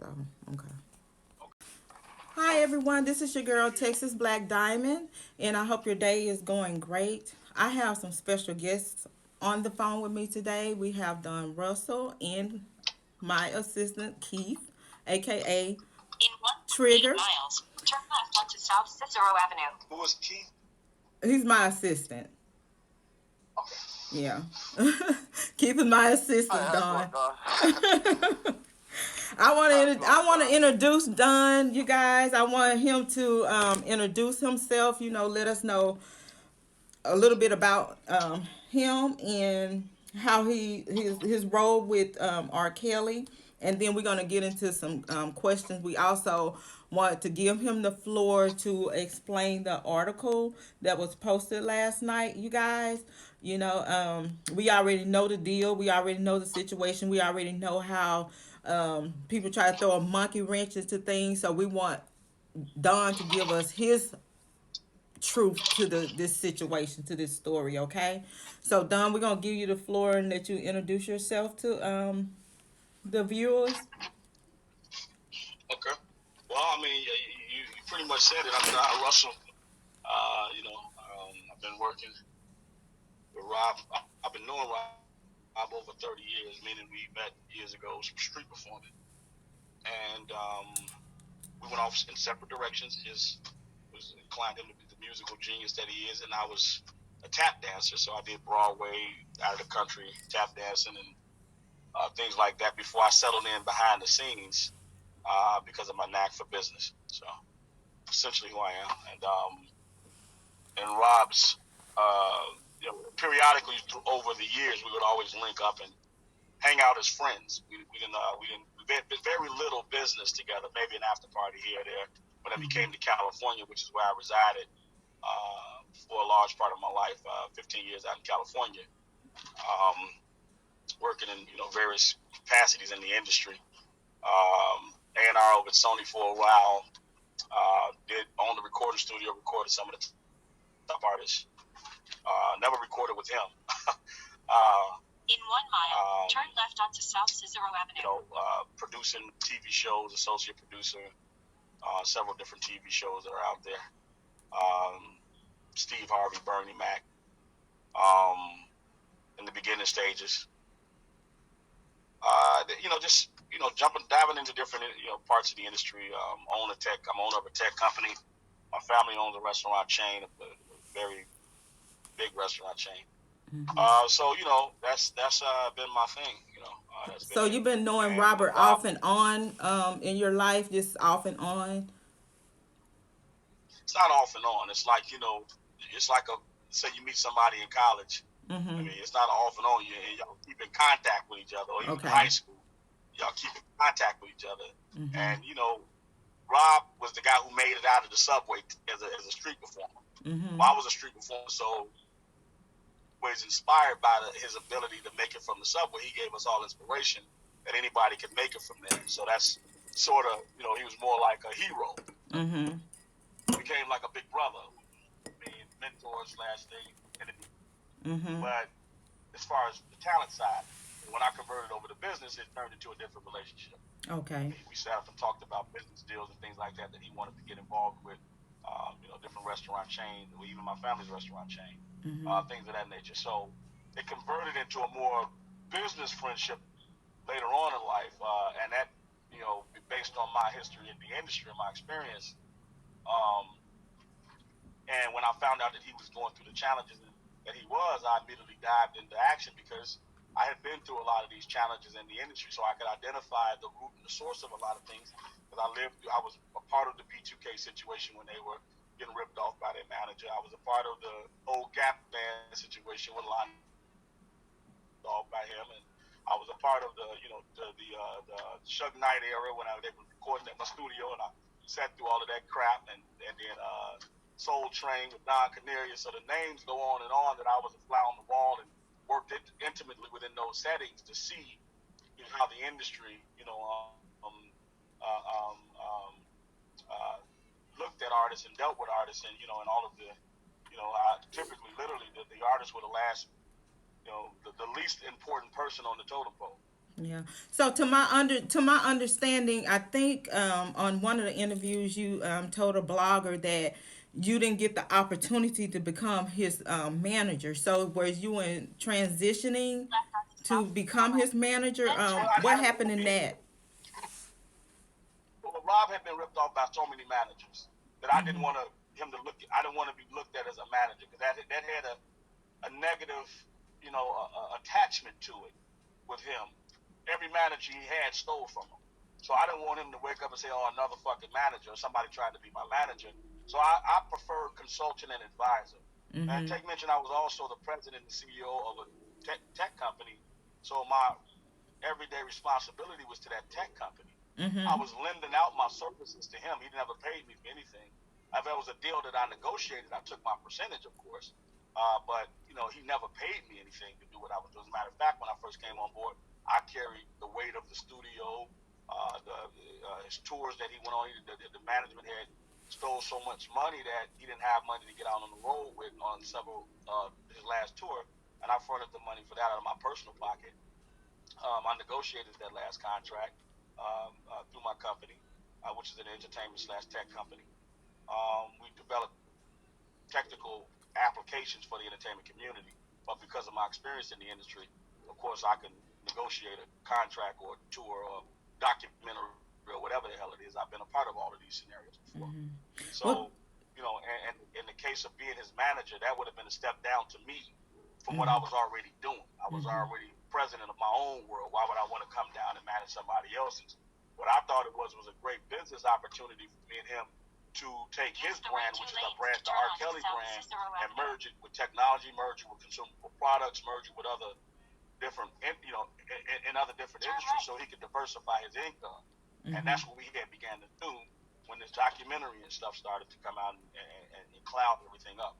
So, okay. Hi, everyone. This is your girl, Texas Black Diamond, and I hope your day is going great. I have some special guests on the phone with me today. We have Don Russell and my assistant, Keith, aka Trigger. Miles, turn left onto South Cicero Avenue. Who is Keith? He's my assistant. Yeah. Keith is my assistant, Don. I want to introduce Don, you guys. I want him to introduce himself. Let us know a little bit about him and how his role with R. Kelly, and then we're gonna get into some questions. We also want to give him the floor to explain the article that was posted last night. You guys, we already know the deal. We already know the situation. We already know how people try to throw a monkey wrench into things. So we want Don to give us his truth to this situation, to this story. Okay, so Don, we're gonna give you the floor and let you introduce yourself to the viewers. Okay. Well, I mean, you pretty much said it. I'm Don Russell. I've been working with Rob. I've been knowing Rob over 30 years, meaning we met years ago, some street performing. And we went off in separate directions. His was inclined him to be the musical genius that he is, and I was a tap dancer, so I did Broadway, out of the country, tap dancing and things like that before I settled in behind the scenes because of my knack for business. So essentially who I am. And Rob's, periodically over the years, we would always link up and hang out as friends. We did very little business together, maybe an after party here or there. Whenever he came to California, which is where I resided for a large part of my life, 15 years out in California, working in various capacities in the industry. A&R over at Sony for a while. Did own the recording studio, recorded some of the top artists. Never recorded with him. In 1 mile, turn left onto South Cicero Avenue. Producing TV shows, associate producer, several different TV shows that are out there. Steve Harvey, Bernie Mac, in the beginning stages. Diving into different parts of the industry. I'm owner of a tech company. My family owns a restaurant chain, a very big restaurant chain. So that's been my thing. So you've been knowing Robert off and on in your life, just off and on. It's not off and on. It's like it's like say you meet somebody in college. Mm-hmm. I mean, it's not off and on. Y'all keep in contact with each other, or even in high school. Y'all keep in contact with each other. Mm-hmm. And Rob was the guy who made it out of the subway as a street performer. Mm-hmm. Well, I was a street performer, so was inspired by his ability to make it from the subway. He gave us all inspiration that anybody could make it from there. So that's sort of, he was more like a hero. Mm-hmm. He became like a big brother, being mentor / thing. Mm-hmm. But as far as the talent side, when I converted over to business, it turned into a different relationship. Okay. We sat up and talked about business deals and things like that he wanted to get involved with, different restaurant chains, or even my family's restaurant chain, mm-hmm. Things of that nature. So it converted into a more business friendship later on in life, and that, based on my history in the industry and my experience. And when I found out that he was going through the challenges that he was, I immediately dived into action because I had been through a lot of these challenges in the industry, so I could identify the root and the source of a lot of things. Because I was a part of the B2K situation when they were getting ripped off by their manager. I was a part of the old Gap band situation with Lonnie off by him, and I was a part of the Suge Knight era when they were recording at my studio, and I sat through all of that crap, and then Soul Train with Don Canarius. So the names go on and on that I was a fly on the wall and worked intimately within those settings to see how the industry, looked at artists and dealt with artists, and and all of the, typically, literally, the artists were the last, the least important person on the totem pole. Yeah. So to my understanding, I think on one of the interviews you told a blogger that you didn't get the opportunity to become his manager. So was you in transitioning to become his manager? Well, I What had a happened little in bit. that? Well, Rob had been ripped off by so many managers that I didn't Mhm. want him to look. I didn't want to be looked at as a manager because that had a negative, attachment to it with him. Every manager he had stole from him. So I didn't want him to wake up and say, "Oh, another fucking manager," or somebody trying to be my manager. So I prefer consultant and advisor. And Mhm. take mention, I was also the president and CEO of a tech company. So my everyday responsibility was to that tech company. I Mhm. was lending out my services to him. He never paid me for anything. If it was a deal that I negotiated, I took my percentage, of course. But he never paid me anything to do what I was doing. As a matter of fact, when I first came on board, I carried the weight of the studio, his tours that he went on. The management had stole so much money that he didn't have money to get out on the road with on several his last tour, and I fronted the money for that out of my personal pocket. I negotiated that last contract through my company, which is an entertainment slash tech company. We developed technical applications for the entertainment community, but because of my experience in the industry, of course, I can negotiate a contract or a tour or documentary or whatever the hell it is. I've been a part of all of these scenarios before. Mhm. What? So, and in the case of being his manager, that would have been a step down to me from what I Mhm. was already doing. I was Mhm. already president of my own world. Why would I want to come down and manage somebody else's? What I thought it was a great business opportunity for me and him to take his brand, which is a brand, the R.Kelly brand, and merge it with technology, merge it with consumable products, merge it with other different, in other different industries, so he could diversify his income. And Mhm. that's what we had began to do when this documentary and stuff started to come out and cloud everything up.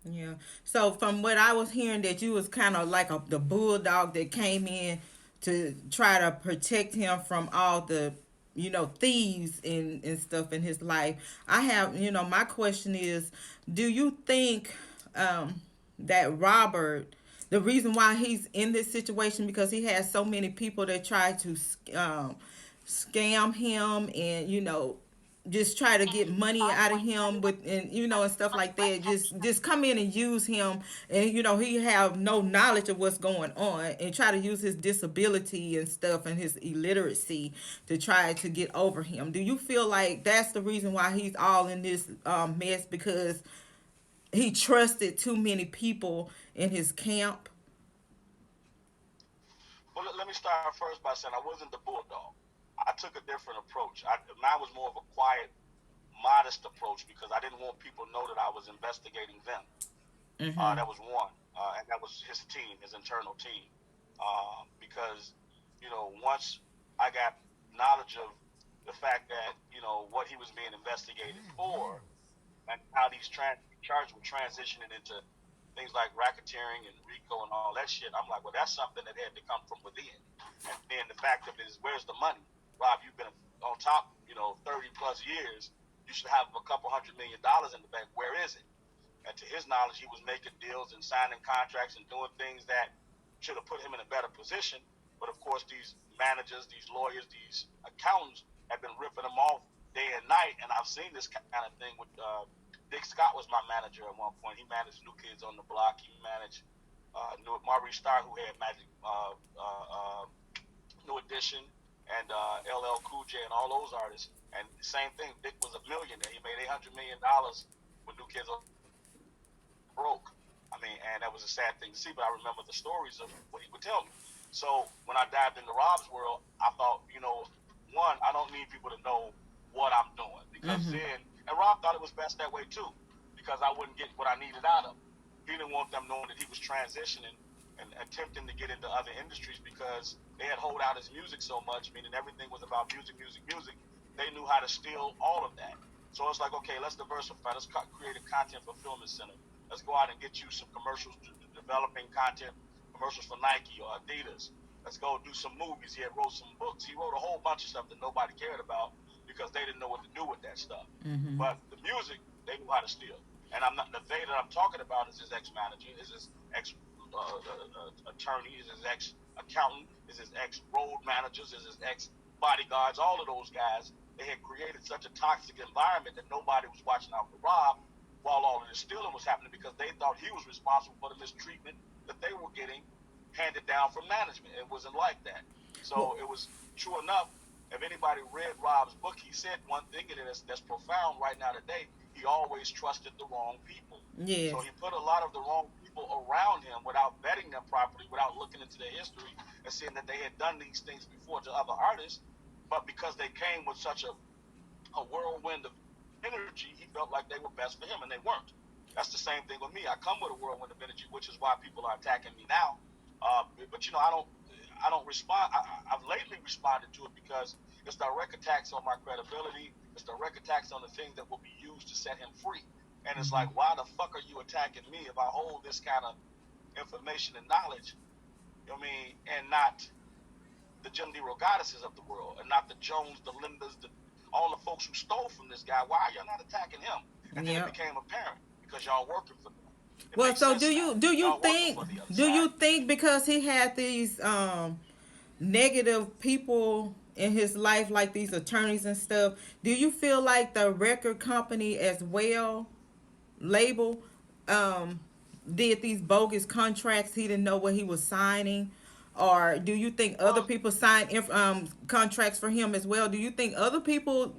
Yeah. So from what I was hearing, that you was kind of like the bulldog that came in to try to protect him from all the, thieves and stuff in his life. I have, my question is, do you think that Robert, the reason why he's in this situation, because he has so many people that try to scam him and just try to get money out of him with and stuff like that, just come in and use him, and he have no knowledge of what's going on, and try to use his disability and stuff and his illiteracy to try to get over him. Do you feel like that's the reason why he's all in this mess, because he trusted too many people in his camp? Well, let me start first by saying I wasn't the bulldog. I took a different approach. Mine was more of a quiet, modest approach because I didn't want people to know that I was investigating them. Mm-hmm. That was one, and that was his team, his internal team. Because once I got knowledge of the fact that what he was being investigated for, and how these charges were transitioning into things like racketeering and RICO and all that shit, I'm like, well, that's something that had to come from within. And then the fact of it is, where's the money? Rob, you've been on top, 30 plus years. You should have a couple $100 million in the bank. Where is it? And to his knowledge, he was making deals and signing contracts and doing things that should have put him in a better position. But of course, these managers, these lawyers, these accountants have been ripping him off day and night. And I've seen this kind of thing with Dick Scott was my manager at one point. He managed New Kids on the Block. He managed Maurice Starr, who had Magic New Edition and LL Cool J and all those artists. And same thing, Dick was a millionaire. He made $800 million with New Kids on broke. I mean, and that was a sad thing to see, but I remember the stories of what he would tell me. So when I dived into Rob's world, I thought, one, I don't need people to know what I'm doing because Mm-hmm. then, and Rob thought it was best that way too, because I wouldn't get what I needed out of him. He didn't want them knowing that he was transitioning and attempting to get into other industries because they had hold out his music so much, meaning everything was about music, music, music. They knew how to steal all of that. So it's like, okay, let's diversify. Let's create a content fulfillment center. Let's go out and get you some commercials, developing content, commercials for Nike or Adidas. Let's go do some movies. He had wrote some books. He wrote a whole bunch of stuff that nobody cared about because they didn't know what to do with that stuff. Mm-hmm. But the music, they knew how to steal. And I'm not the they that I'm talking about is his ex-manager, is his ex attorney, is his ex accountant, is his ex road managers, is his ex bodyguards. All of those guys, they had created such a toxic environment that nobody was watching out for Rob while all of this stealing was happening, because they thought he was responsible for the mistreatment that they were getting handed down from management. It wasn't like that. Well, So it was true enough. If anybody read Rob's book, he said one thing in it that's profound right now today. He always trusted the wrong people. yes. So he put a lot of the wrong people around him without vetting them properly, without looking into their history and seeing that they had done these things before to other artists. But because they came with such a whirlwind of energy, he felt like they were best for him, and they weren't. That's the same thing with me. I come with a whirlwind of energy, which is why people are attacking me now. But I don't respond. I've lately responded to it because it's direct attacks on my credibility. It's direct attacks on the things that will be used to set him free. And it's like, why the fuck are you attacking me if I hold this kind of information and knowledge? You know what I mean? And not the Jim D. Rogatis of the world, and not the Jones, the Lindas, all the folks who stole from this guy. Why are y'all not attacking him? And then it became apparent because y'all working for them. Well, so do you think because he had these negative people in his life, like these attorneys and stuff, do you feel like the record company as well, label, did these bogus contracts? He didn't know what he was signing, or do you think other people signed contracts for him as well? Do you think other people,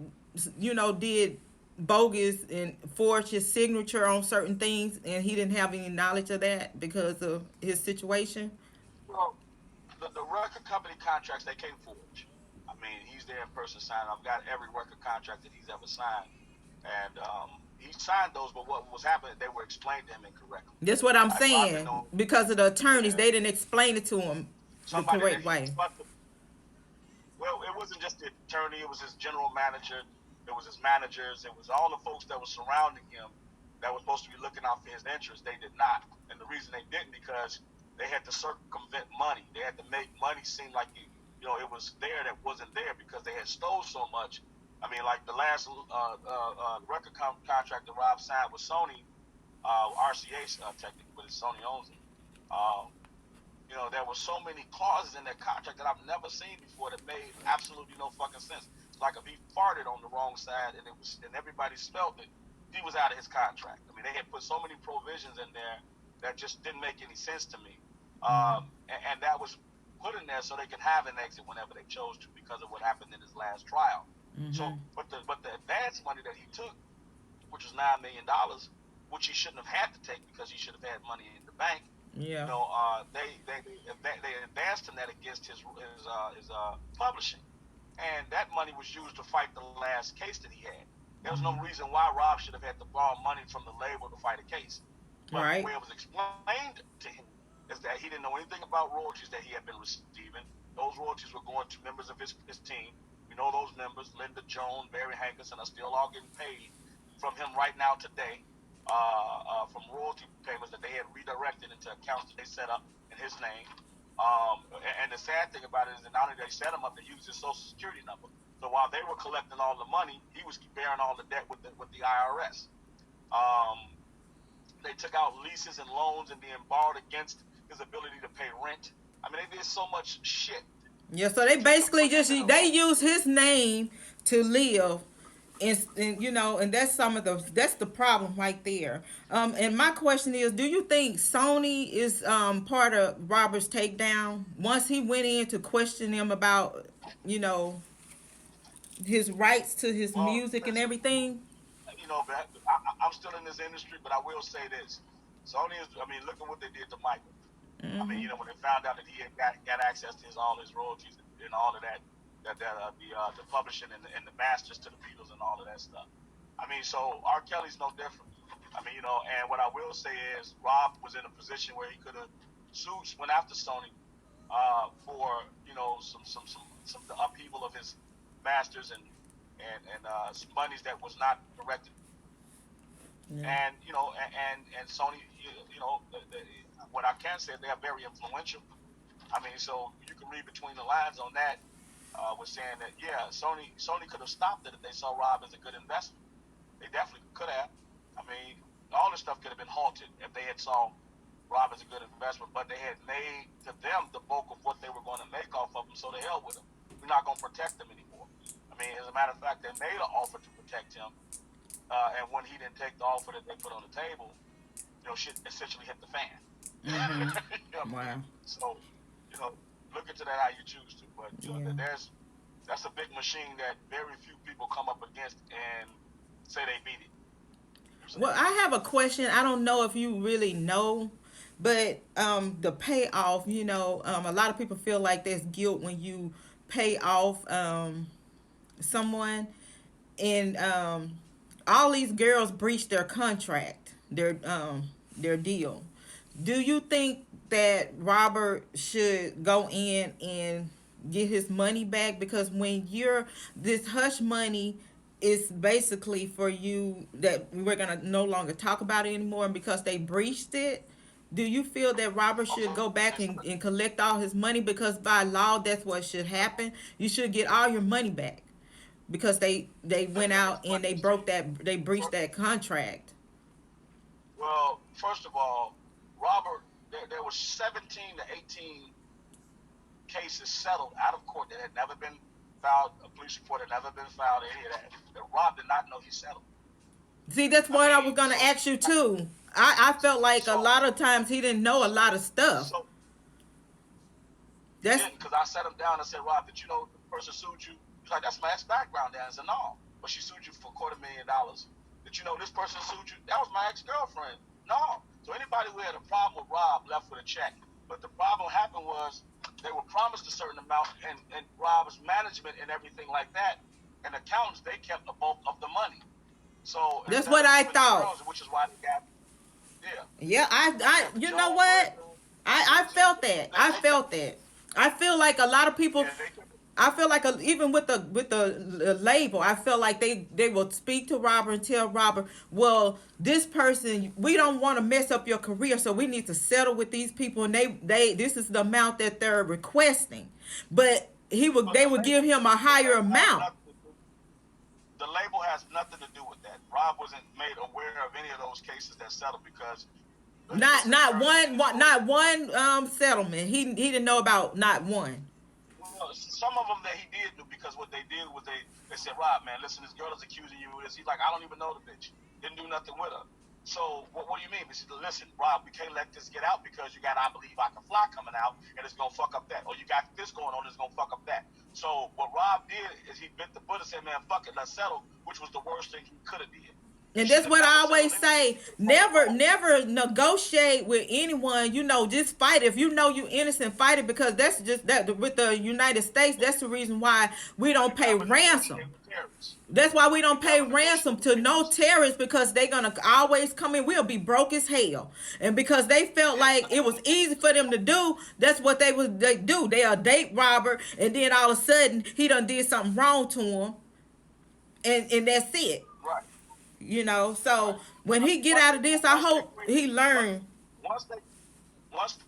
did bogus and forged his signature on certain things, and he didn't have any knowledge of that because of his situation? Well, the record company contracts, they can't forge. I mean, he's there in person signing. I've got every record contract that he's ever signed, and he signed those. But what was happening, they were explained to him incorrectly. That's what I'm saying. Because of the attorneys, they didn't explain it to him the correct way. Well, it wasn't just the attorney. It was his general manager. It was his managers. It was all the folks that were surrounding him that were supposed to be looking out for his interests. They did not. And the reason they didn't, because they had to circumvent money. They had to make money seem like it was there that wasn't there, because they had stole so much. I mean, like the last record contract that Rob signed with Sony, RCA technically, but Sony owns it. There were so many clauses in that contract that I've never seen before that made absolutely no fucking sense. Like if he farted on the wrong side and everybody smelled it, he was out of his contract. I mean, they had put so many provisions in there that just didn't make any sense to me. And that was put in there so they could have an exit whenever they chose to, because of what happened in his last trial. So, but the advance money that he took, which was $9 million, which he shouldn't have had to take because he should have had money in the bank. Yeah. They advanced him that against his publishing, and that money was used to fight the last case that he had. There was no reason why Rob should have had to borrow money from the label to fight a case. But the way it was explained to him is that he didn't know anything about royalties that he had been receiving. Those royalties were going to members of his team. We know those members, Linda Jones, Barry Hankerson, are still all getting paid from him right now today, from royalty payments that they had redirected into accounts that they set up in his name. And the sad thing about it is that not only they set him up, they used his social security number. So while they were collecting all the money, he was bearing all the debt with the IRS. They took out leases and loans and being borrowed against his ability to pay rent. I mean, they did so much shit. Yeah, so they basically they use his name to live, and that's that's the problem right there. And my question is, do you think Sony is part of Robert's takedown once he went in to question him about his rights to his music and everything? But I'm still in this industry, but I will say this: Sony is. I mean, look at what they did to Michael. I mean, when they found out that he had got access to all his royalties and all of that, the publishing and the masters to the Beatles and all of that stuff. I mean, so R. Kelly's no different. I mean, and what I will say is Rob was in a position where he could have went after Sony for some the upheaval of his masters and some monies that was not directed. And Sony, what I can say is they are very influential. I mean, so you can read between the lines on that, with saying that Sony could have stopped it if they saw Rob as a good investment. They definitely could have. I mean, all this stuff could have been halted if they had saw Rob is a good investment, but they had made to them the bulk of what they were going to make off of him, so the hell with him. We're not going to protect him anymore. I mean, as a matter of fact, they made an offer to protect him, and when he didn't take the offer that they put on the table, shit essentially hit the fan. You know what I mean? Wow. So, look into that how you choose to. But Yeah. that's a big machine that very few people come up against and say they beat it. Well, I have a question. I don't know if you really know, but the payoff, a lot of people feel like there's guilt when you pay off someone, and all these girls breached their contract, their deal. Do you think that Robert should go in and get his money back? Because when you're this hush money is basically for you that we're gonna no longer talk about it anymore, and because they breached it, do you feel that Robert should go back and collect all his money? Because by law that's what should happen. You should get all your money back because they went out and they breached that contract. Well, first of all, Robert, there was 17 to 18 cases settled out of court that had never been filed. A police report had never been filed. Any of that. That Rob did not know he settled. See, that's I what I was mean, gonna ask you too. I felt like a so, lot of times he didn't know a lot of stuff. so he That's didn't, because I sat him down and said, Rob, did you know the person sued you? He's like, that's my ex-background. I said, no, but she sued you for $250,000. Did you know this person sued you? That was my ex-girlfriend. No. So anybody who had a problem with Rob left with a check. But the problem happened was they were promised a certain amount, and Rob's management and everything like that, and accountants, they kept the bulk of the money. So that's instead what of I giving the thought. girls, which is why they got, yeah, Yeah, they I, kept you know Joe, what? Brenda, I Susan. felt that. I They kept, felt that. I feel like a lot of people. yeah, they kept it. I feel like even with the label, I feel like they will speak to Robert and tell Robert, well, this person, we don't want to mess up your career, so we need to settle with these people, and they this is the amount that they're requesting, but But they would give him a the higher label has amount. nothing to do. The label has nothing to do with that. Rob wasn't made aware of any of those cases that settled because the Not his not attorney one, didn't know. not one settlement. He didn't know about not one. Well, some of them that he did do, because what they did was they said, Rob, man, listen, this girl is accusing you of this. He's like, I don't even know the bitch. Didn't do nothing with her. So what do you mean? He said, listen, Rob, we can't let this get out because you got I Believe I Can Fly coming out, and it's gonna fuck up that. Or you got this going on, it's gonna fuck up that. So what Rob did is he bit the bullet and said, man, fuck it, let's settle, which was the worst thing he could have did. He And should that's have what never I settled always anything. say. He should have fucking Never, lost. never negotiate with anyone. Just fight. If you know you innocent, fight it, because that's just that with the United States. That's the reason why we You don't pay never ransom. negotiate with terrorists. That's why we You don't pay never negotiate ransom with to no terrorists. terrorists, because they gonna always come in. We'll be broke as hell, and because they felt Yeah, like because it they're was gonna take easy you for to them to do. That's what they do. They a date robber, and then all of a sudden he done did something wrong to him, and that's it. right. So Right. when he get out of this, I Once they hope create he learn. once they once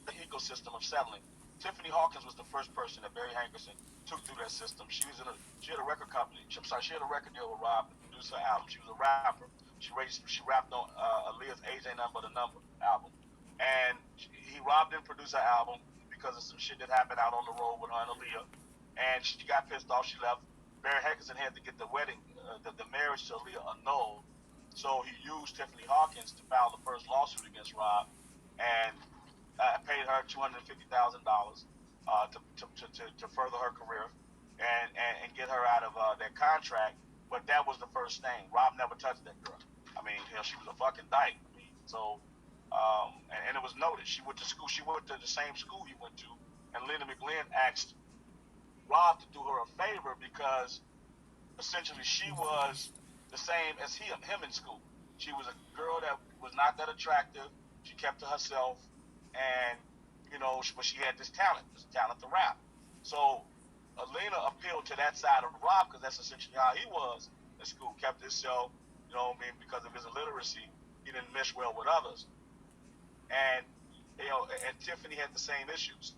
the ecosystem of settling, Tiffany Hawkins was the first person that Barry Hankerson took through that system. She had a record company. I'm sorry, she had a record deal with Rob to produce her album. She was a rapper. She rapped on Aaliyah's "Age Ain't Nothing But a Number" album, and Rob didn't produce her album because of some shit that happened out on the road with her and Aaliyah, and she got pissed off. She left. Barry Hankerson had to get the wedding, the marriage to Aaliyah annulled. So he used Tiffany Hawkins to file the first lawsuit against Rob, and paid her $250,000 to further her career and get her out of that contract. But that was the first thing. Rob never touched that girl. I mean, she was a fucking dyke. I mean, so and it was noted. She went to school. She went to the same school he went to, and Linda McGlynn asked Rob to do her a favor because essentially she was the same as him in school. She was a girl that was not that attractive. She kept to herself, and but she had this talent to rap. So Alina appealed to that side of Rob because that's essentially how he was in school. Kept himself, because of his illiteracy, he didn't mesh well with others, and and Tiffany had the same issues.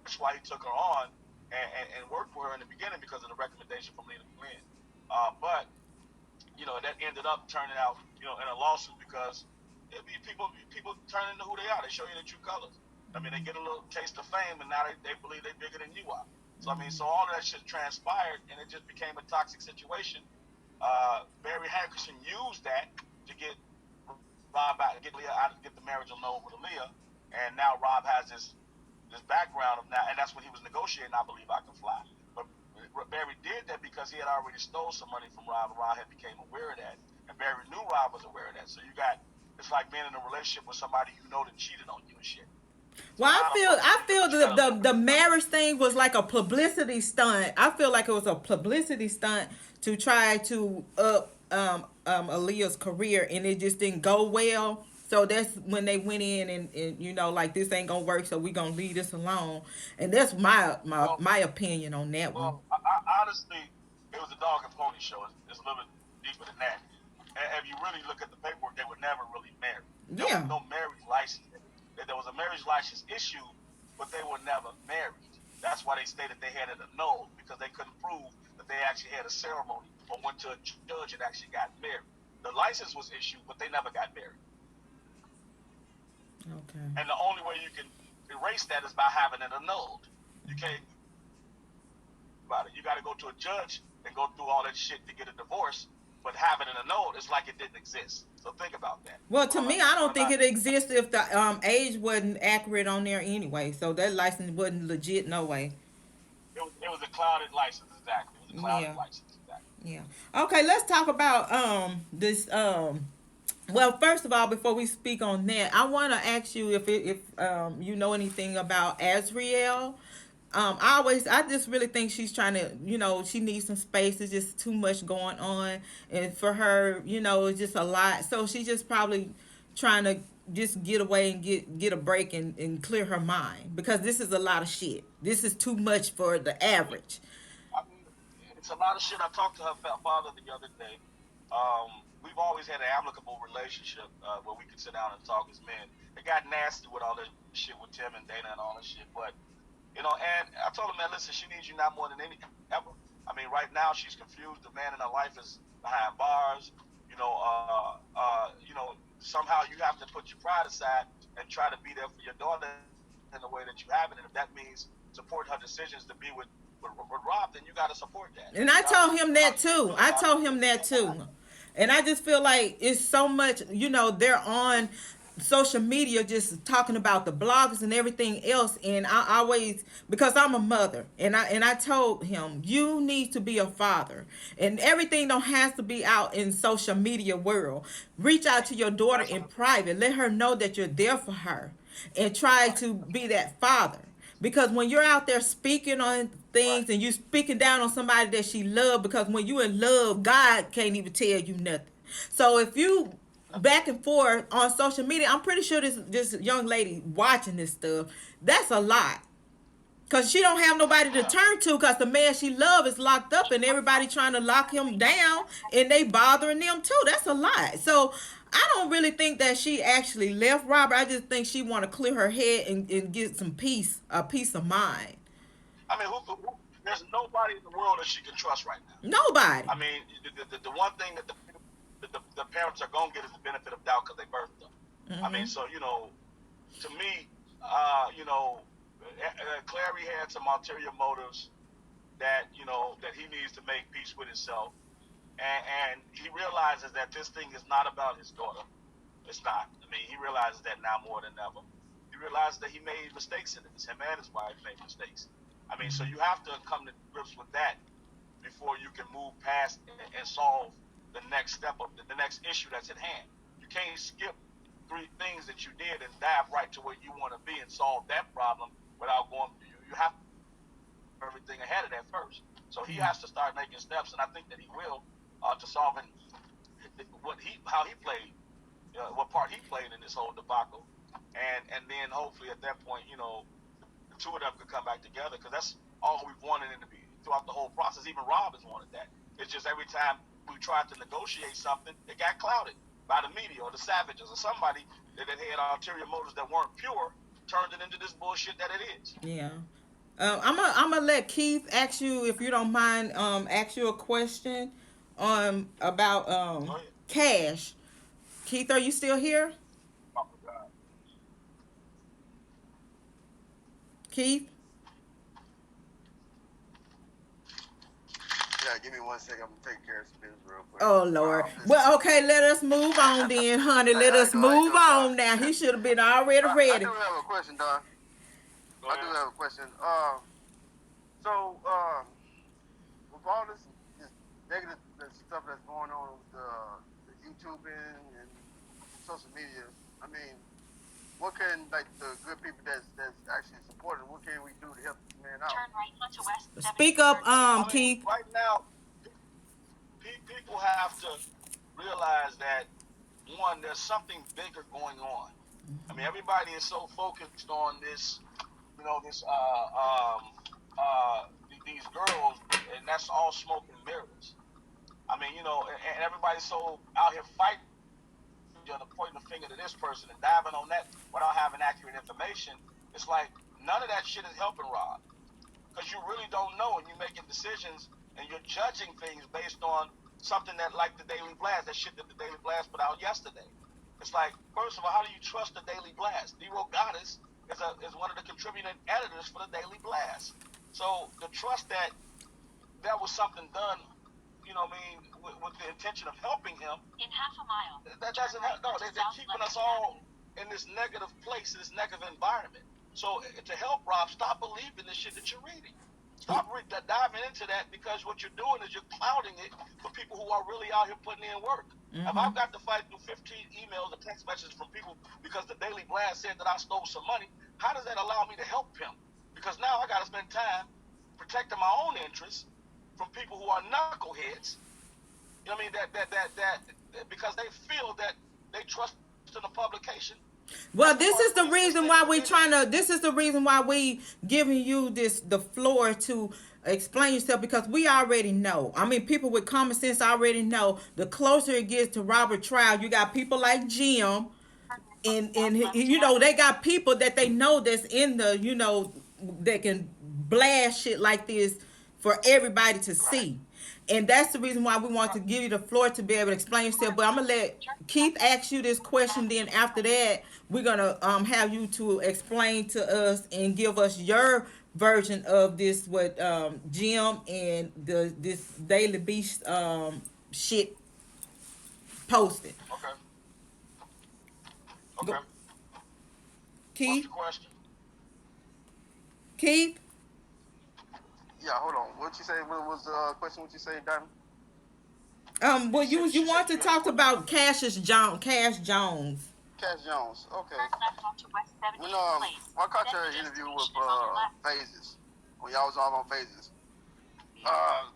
That's why he took her on and worked with her in the beginning because of the recommendation from Lena McGlynn. But that ended up turning out, in a lawsuit because People turn into who they are. They show you their true colors. I mean, they get a little taste of fame, and now they believe they're bigger than you are. So I mean, so all of that shit transpired, and it just became a toxic situation. Barry Hankerson used that to get Rob out, get Leah out, get the marriage annuled with Leah, and now Rob has this background of now, and that's when he was negotiating. I believe I can fly, but Barry did that because he had already stole some money from Rob, and Rob had became aware of that, and Barry knew Rob was aware of that. So you got, it's like being in a relationship with somebody you know that cheated on you and shit. So Well, now I unfortunately feel what you gotta look the marriage thing was like a publicity stunt. I feel like it was a publicity stunt to try to up Aaliyah's career, and it just didn't go well. So that's when they went in and you know, like, this ain't gonna work, so we gonna leave this alone. And that's well my opinion on that one. honestly, it was a dog and pony show. It's a little bit deeper than that. And if you really look at the paperwork, they were never really married. There was Yeah. no marriage license. There was a marriage license issue, but they were never married. That's why they stated they had it annulled, because they couldn't prove that they actually had a ceremony or went to a judge and actually got married. The license was issued, but they never got married. Okay. And the only way you can erase that is by having it annulled. You can't about it. You got to go to a judge and go through all that shit to get a divorce. But having it annulled, it's like it didn't exist. So think about that. Well, So to me, I don't I'm think not. it exists if the age wasn't accurate on there anyway. So that license wasn't legit, no way. It was a clouded license, exactly. It was a clouded Yeah. license, exactly. Yeah. Okay, let's talk about this well, first of all, before we speak on that, I want to ask you if you know anything about Azriel. I just really think she's trying to, you know, she needs some space. There's just too much going on, and for her, you know, it's just a lot. So she's just probably trying to just get away and get a break and clear her mind, because this is a lot of shit. This is too much for the average. I mean, it's a lot of shit. I talked to her father the other day. We've always had an amicable relationship where we could sit down and talk as men. It got nasty with all this shit with Tim and Dana and all this shit, but and I told him, man, listen, she needs you now more than any ever. I mean, right now she's confused. The man in her life is behind bars. Somehow you have to put your pride aside and try to be there for your daughter in the way that you have it. And if that means support her decisions to be with Rob, then you got to support that. And I told him that Obviously, too. I told him that too. And I just feel like it's so much, you know, they're on social media just talking about the bloggers and everything else, and I always, because I'm a mother, and I told him, you need to be a father, and everything don't have to be out in social media world. Reach out to your daughter in private, let her know that you're there for her, and try to be that father. Because when you're out there speaking on Right. things and you speaking down on somebody that she loved, because when you in love, God can't even tell you nothing. So if you back and forth on social media, I'm pretty sure this young lady watching this stuff, that's a lot. Cause she don't have nobody to Yeah. turn to, cause the man she love is locked up and everybody trying to lock him down, and they bothering them too. That's a lot. So I don't really think that she actually left Robert. I just think she want to clear her head and get some peace, a peace of mind. I mean, there's nobody in the world that she can trust right now. Nobody. I mean, the one thing that the parents are gonna get is the benefit of doubt because they birthed them. I mean, so to me, Clary had some ulterior motives that that he needs to make peace with himself, and he realizes that this thing is not about his daughter. It's not. I mean, he realizes that now more than ever. He realizes that he made mistakes in this. Him and his wife made mistakes. I mean, so you have to come to grips with that before you can move past and solve the next step of the next issue that's at hand. You can't skip three things that you did and dive right to where you want to be and solve that problem without going. You have everything ahead of that first. So he has to start making steps, and I think that he will to solving how he played, what part he played in this whole debacle, and then hopefully at that point, the two of them could come back together, because that's all we've wanted in throughout the whole process. Even Rob has wanted that. It's just every time we tried to negotiate something, it got clouded by the media or the savages or somebody that had ulterior motives that weren't pure, turned it into this bullshit that it is. Yeah. I'm gonna let Keith ask you, if you don't mind, ask you a question about Go ahead. cash. Keith, are you still here? Keith? Yeah, give me 1 second. I'm gonna take care of some business real quick. Oh Lord. I'm just. Well, okay, let us move on then, honey. Let How you us doing? How you move doing, Don? on now. He should have been already I ready. do have a question, Don. Go I do ahead. have a question. So with all this negative stuff that's going on with the YouTubing and social media, I mean, what can like the good people that's actually supporting? What can we do to help this man out? Turn right onto West. Speak up, I mean, Keith. right now, people have to realize that one, there's something bigger going on. I mean, everybody is so focused on this, this these girls, and that's all smoke and mirrors. I mean, and everybody's so out here fighting each other, pointing the finger to this person and diving on that without having accurate information. It's like none of that shit is helping Rob, because you really don't know, and you're making decisions and you're judging things based on something that, like the Daily Blast, that shit that the Daily Blast put out yesterday. It's like, first of all, how do you trust the Daily Blast? Nero Goddess is one of the contributing editors for the Daily Blast. So the trust that there was something done, with the intention of helping him, in half a mile. that doesn't have, no, they're keeping us all in this negative place, in this negative environment. So to help Rob, stop believing the shit that you're reading. Stop diving into that, because what you're doing is you're clouding it for people who are really out here putting in work. Mm-hmm. If I've got to fight through 15 emails and text messages from people because the Daily Blast said that I stole some money, how does that allow me to help him? Because now I got to spend time protecting my own interests from people who are knuckleheads. You know what I mean? That because they feel that they trust in the publication. Well, this is the reason why we trying to. This is the reason why we giving you the floor to explain yourself, because we already know. I mean, people with common sense already know. The closer it gets to Robert trial, you got people like Jim, and they got people that they know that's in the that can blast shit like this for everybody to see. And that's the reason why we want to give you the floor to be able to explain yourself. But I'm gonna let Keith ask you this question. Then after that, we're gonna have you to explain to us and give us your version of this, what Jim and this Daily Beast shit posted. Okay. Go, Okay. What's Keith. the question? Keith. Yeah, hold on. What you say? What was the question? What you say, Don? Well, you want to talk about Cash Jones. Cash Jones. Okay. Turn left onto West 17th When Place. I caught your Then the interview with destination is on your left. Phases, when y'all was all on Phases,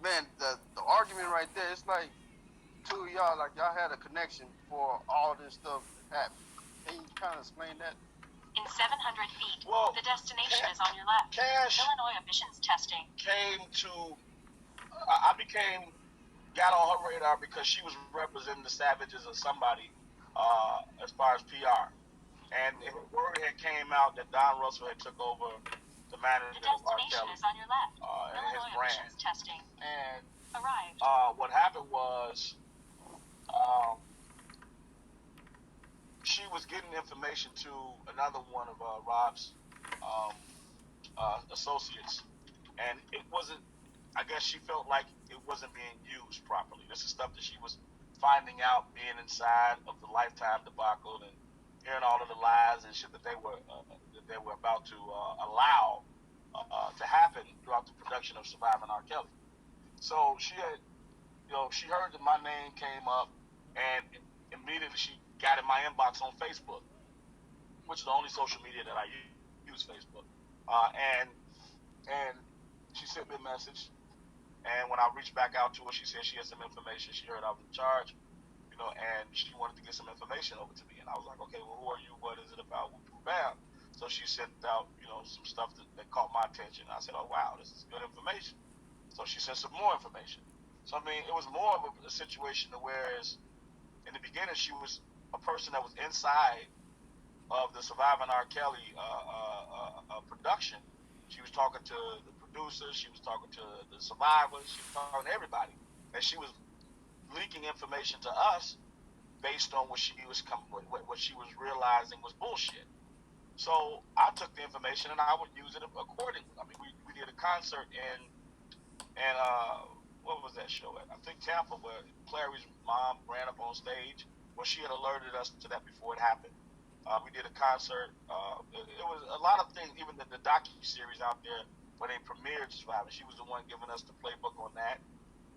man, the argument right there, it's like two of y'all, like y'all had a connection before all this stuff happened. Can you kind of explain that? In 700 feet, Well, the destination is on your left. Cash Illinois emissions testing. got on her radar because she was representing the Savages or somebody, as far as PR. And word had came out that Don Russell had took over the The management of destination R.Kelly is on your left. and his Illinois brand. emissions testing. And Arrived. what happened was, she was getting information to another one of Rob's associates, and it wasn't. I guess she felt like it wasn't being used properly. This is stuff that she was finding out being inside of the Lifetime debacle and hearing all of the lies and shit that they were about to allow to happen throughout the production of Surviving R. Kelly. So she had, she heard that my name came up, and immediately she got in my inbox on Facebook, which is the only social media that I use, Facebook. And she sent me a message, and when I reached back out to her, she said she had some information. She heard I was in charge, and she wanted to get some information over to me. And I was like, okay, well, who are you? What is it about? Bam. So she sent out, some stuff that caught my attention. I said, oh, wow, this is good information. So she sent some more information. So, I mean, it was more of a situation whereas in the beginning she was a person that was inside of the Surviving R. Kelly production. She was talking to the producers. She was talking to the survivors. She was talking to everybody. And she was leaking information to us based on what she was realizing was bullshit. So I took the information and I would use it accordingly. I mean, we did a concert in what was that show at? I think Tampa, where Clary's mom ran up on stage. Well, she had alerted us to that before it happened. We did a concert. It was a lot of things. Even the docu series out there when they premiered Survivor, she was the one giving us the playbook on that.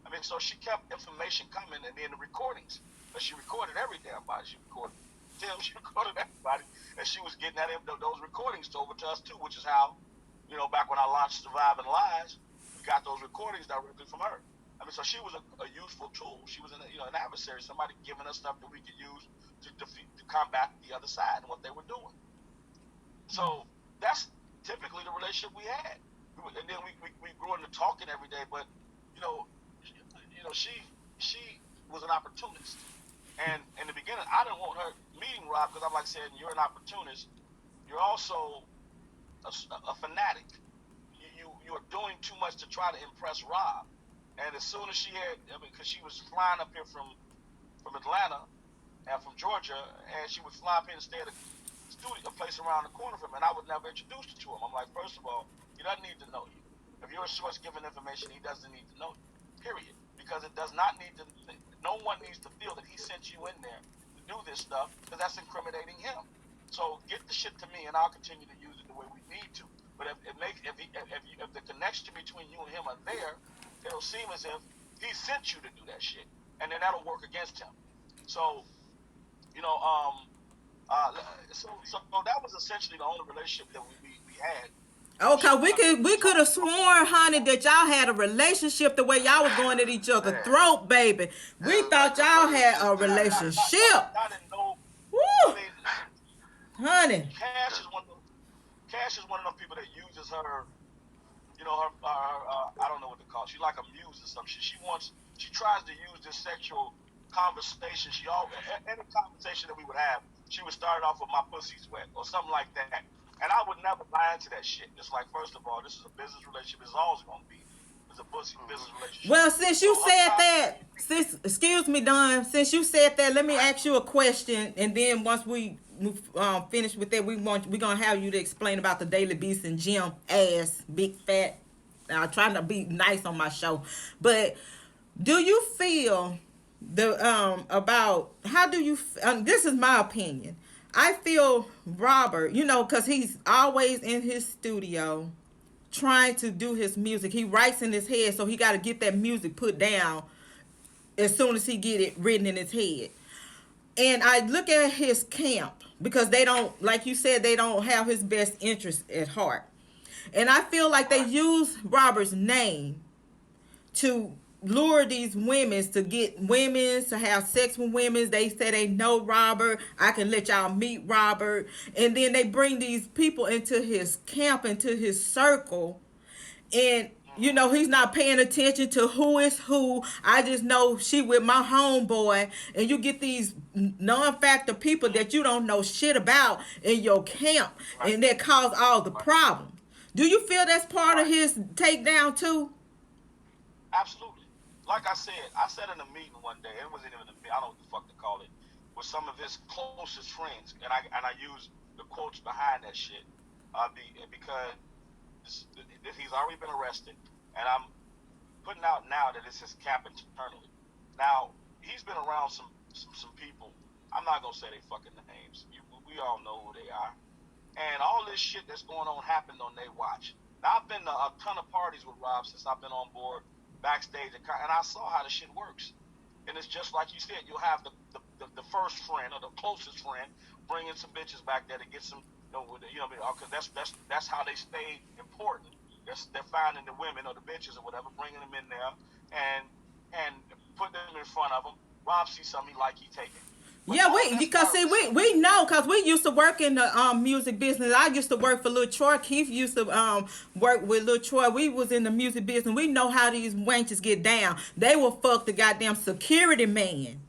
I mean, so she kept information coming, and then the recordings. But she recorded every damn body. She recorded Tim. She recorded everybody, and she was getting those recordings over to us too, which is how, back when I launched Surviving Lies, we got those recordings directly from her. I mean, so she was a useful tool. She was an adversary, somebody giving us stuff that we could use to combat the other side and what they were doing. So that's typically the relationship we had. And then we grew into talking every day, but she was an opportunist. And in the beginning, I didn't want her meeting Rob because I'm like saying, you're an opportunist. You're also a fanatic. You are doing too much to try to impress Rob. And as soon as she had, because she was flying up here from Atlanta and from Georgia, and she would fly up here and stay at a place around the corner from him, and I would never introduce her to him. I'm like, first of all, he doesn't need to know you. If you're a source giving information, he doesn't need to know you, period. Because it does not need to, no one needs to feel that he sent you in there to do this stuff, because that's incriminating him. So get the shit to me, and I'll continue to use it the way we need to. But if the connection between you and him are there, it'll seem as if he sent you to do that shit, and then that'll work against him. So, so that was essentially the only relationship that we had. Okay, we could have sworn, honey, that y'all had a relationship the way y'all was going at each other's throat, baby. We thought y'all had a relationship. Not in no. Woo, I mean, honey. Cash is one of those people that uses her. Her I don't know what to call it. She's like a muse or something. She tries to use this sexual conversation. Any conversation that we would have, she would start off with my pussy's wet or something like that. And I would never buy into that shit. It's like, first of all, this is a business relationship. It's always going to be. It's a business relationship. Well, since you said that, excuse me, Don, since you said that, let me ask you a question, and then once we finish with that, we're gonna have you to explain about the Daily Beast and Jim ass, big fat. I'm trying to be nice on my show, but do you feel about how do you? This is my opinion. I feel Robert, because he's always in his studio trying to do his music. He writes in his head, so he got to get that music put down as soon as he get it written in his head. And I look at his camp because they don't, like you said, they don't have his best interest at heart. And I feel like they use Robert's name to lure these women, to get women to have sex with women. They say they know Robert. I can let y'all meet Robert. And then they bring these people into his camp, into his circle. And, he's not paying attention to who is who. I just know she with my homeboy. And you get these non-factor people that you don't know shit about in your camp. And that cause all the problems. Do you feel that's part of his takedown too? Absolutely. Like I said in a meeting one day, it wasn't even a meeting, I don't know what the fuck to call it, with some of his closest friends, and I use the quotes behind that shit, because he's already been arrested, and I'm putting out now that it's his cap internally. Now, he's been around some people, I'm not gonna say they fucking names, we all know who they are, and all this shit that's going on happened on their watch. Now, I've been to a ton of parties with Rob since I've been on board, backstage, and I saw how the shit works. And it's just like you said, you'll have the first friend or the closest friend bringing some bitches back there to get some, because that's how they stay important. They're finding the women or the bitches or whatever, bringing them in there and putting them in front of them. Rob sees something he like, he take it. Yeah, we know, because we used to work in the music business. I used to work for Lil Troy. Keith used to work with Lil Troy. We was in the music business. We know how these wenches get down. They will fuck the goddamn security man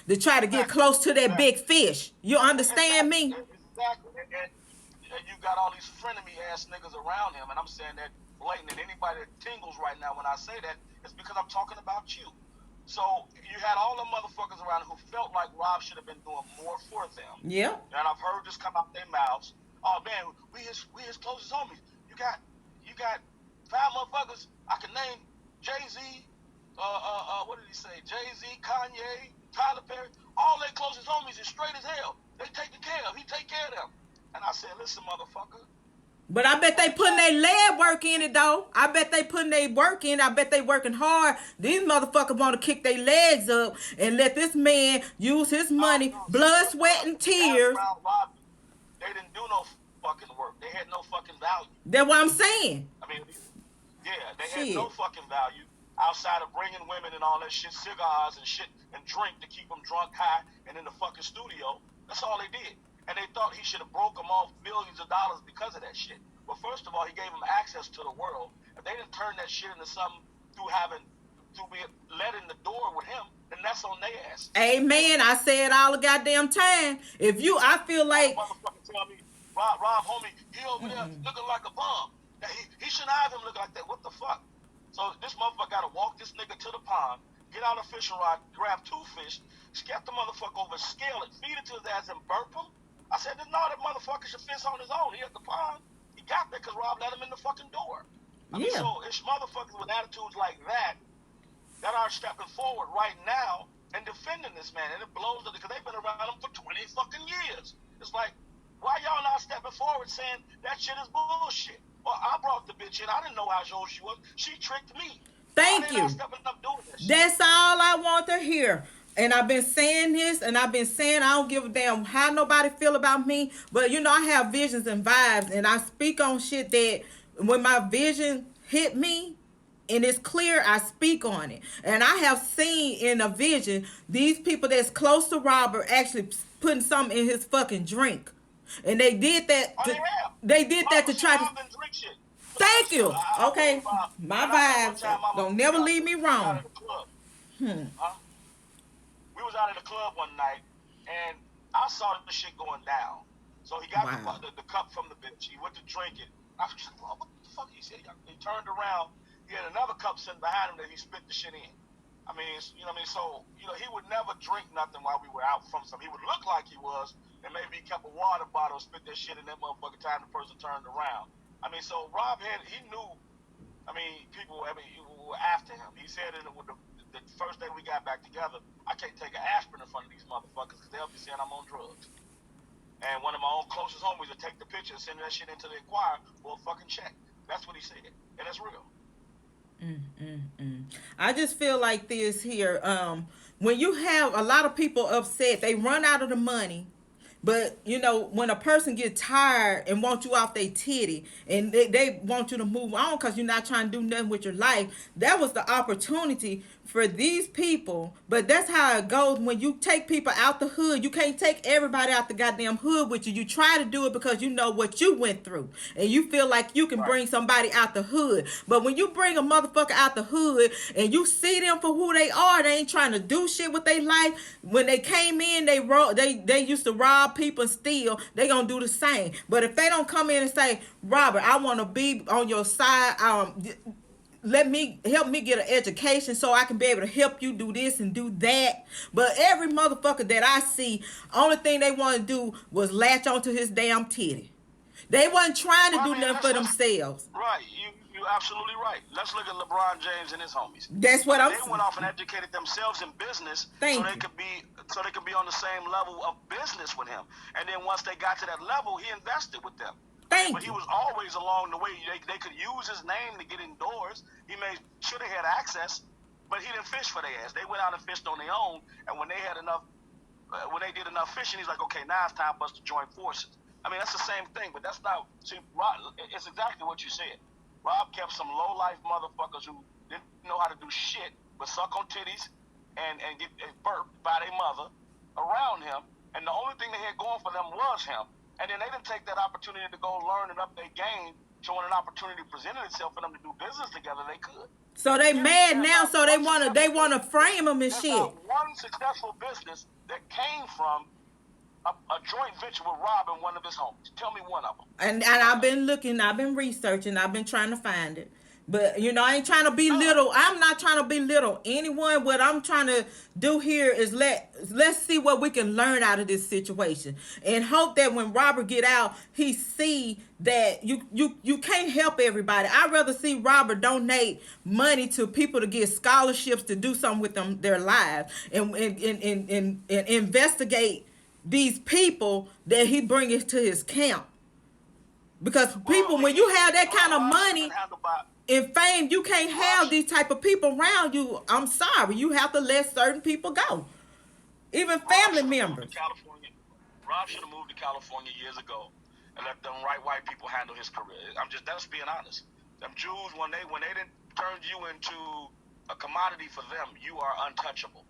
to try to get close to that big fish. You understand me? Exactly. And you got all these frenemy ass niggas around him, and I'm saying that blatant. And anybody that tingles right now when I say that, it's because I'm talking about you. So you had all the motherfuckers around who felt like Rob should have been doing more for them. Yeah. And I've heard this come out their mouths. Oh man, we his closest homies. You got 5 motherfuckers. I can name Jay-Z, what did he say? Jay-Z, Kanye, Tyler Perry, all their closest homies is straight as hell. They taken care of. He take care of them. And I said, listen, motherfucker. But I bet they putting their leg work in it though. I bet they putting their work in. I bet they working hard. These motherfuckers want to kick their legs up and let this man use his money, blood, sweat, and tears. They didn't do no fucking work. They had no fucking value. That's what I'm saying. I mean, yeah, they had no fucking value outside of bringing women and all that shit, cigars and shit, and drink to keep them drunk, high, and in the fucking studio. That's all they did. And they thought he should have broke them off billions of dollars because of that shit. But first of all, he gave them access to the world. If they didn't turn that shit into something through being let in the door with him, then that's on their ass. Amen. I say it all the goddamn time. I feel like motherfucker tell me, Rob, homie, he over there looking like a bum. He shouldn't have him look like that. What the fuck? So this motherfucker gotta walk this nigga to the pond, get out a fishing rod, grab 2 fish, get the motherfucker over, scale it, feed it to his ass, and burp him. I said, no, that motherfucker should fish on his own. He at the pond. He got there because Rob let him in the fucking door. I mean, so it's motherfuckers with attitudes like that are stepping forward right now and defending this man. And it blows because they've been around him for 20 fucking years. It's like, why y'all not stepping forward saying that shit is bullshit? Well, I brought the bitch in. I didn't know how old she was. She tricked me. Thank you. That's all I want to hear. And I've been saying this, and I've been saying I don't give a damn how nobody feel about me. But, I have visions and vibes, and I speak on shit that when my vision hit me, and it's clear, I speak on it. And I have seen in a vision, these people that's close to Robert actually putting something in his fucking drink. And they did that. They did that to try to... Thank you. Okay. My vibes don't never leave me wrong. We was out at the club one night, and I saw the shit going down. So he got the cup from the bitch. He went to drink it. I was like, well, what the fuck? He said, he turned around. He had another cup sitting behind him that he spit the shit in. I mean, you know what I mean? So, he would never drink nothing while we were out from something. He would look like he was, and maybe he kept a water bottle, spit that shit in that motherfucking time the person turned around. I mean, so Rob he knew, people were after him. He said it with the first day we got back together, I can't take an aspirin in front of these motherfuckers because they'll be saying I'm on drugs. And one of my own closest homies would take the picture and send that shit into the Inquirer for a fucking check. That's what he said. And that's real. I just feel like this here. When you have a lot of people upset, they run out of the money. But, when a person gets tired and want you off their titty and they want you to move on because you're not trying to do nothing with your life, that was the opportunity for these people. But that's how it goes when you take people out the hood. You can't take everybody out the goddamn hood with you. You try to do it because you know what you went through. And you feel like you can bring somebody out the hood. But when you bring a motherfucker out the hood and you see them for who they are, they ain't trying to do shit with their life. When they came in, they used to rob people and steal. They gonna do the same. But if they don't come in and say, Robert, I want to be on your side, help me get an education so I can be able to help you do this and do that. But every motherfucker that I see, only thing they want to do was latch onto his damn titty. They wasn't trying to do nothing for themselves. Right, you're absolutely right. Let's look at LeBron James and his homies. That's what I'm saying. They went off and educated themselves in business so they could be on the same level of business with him. And then once they got to that level, he invested with them. But he was always along the way. They could use his name to get indoors. He should have had access, but he didn't fish for their ass. They went out and fished on their own. And when they had enough, when they did enough fishing, he's like, okay, now it's time for us to join forces. I mean, that's the same thing, but that's not. See, Rob, it's exactly what you said. Rob kept some low-life motherfuckers who didn't know how to do shit but suck on titties and get burped by their mother around him. And the only thing they had going for them was him. And then they didn't take that opportunity to go learn and up their game. So when an opportunity presented itself for them to do business together, they could. So they mad now, so they wanna frame them and shit. One successful business that came from a joint venture with Rob and one of his homies. Tell me one of them. And I've been looking, I've been researching, I've been trying to find it. But I ain't trying to belittle. I'm not trying to belittle anyone. What I'm trying to do here is let's see what we can learn out of this situation, and hope that when Robert get out, he see that you can't help everybody. I'd rather see Robert donate money to people to get scholarships to do something with their lives, and investigate these people that he brings to his camp. Because people, when you have that kind of money and fame, you can't have these type of people around you. I'm sorry, you have to let certain people go, even family members. Rob should have moved to California years ago and let them white people handle his career. That's being honest. Them Jews, when they didn't turn you into a commodity for them, you are untouchable.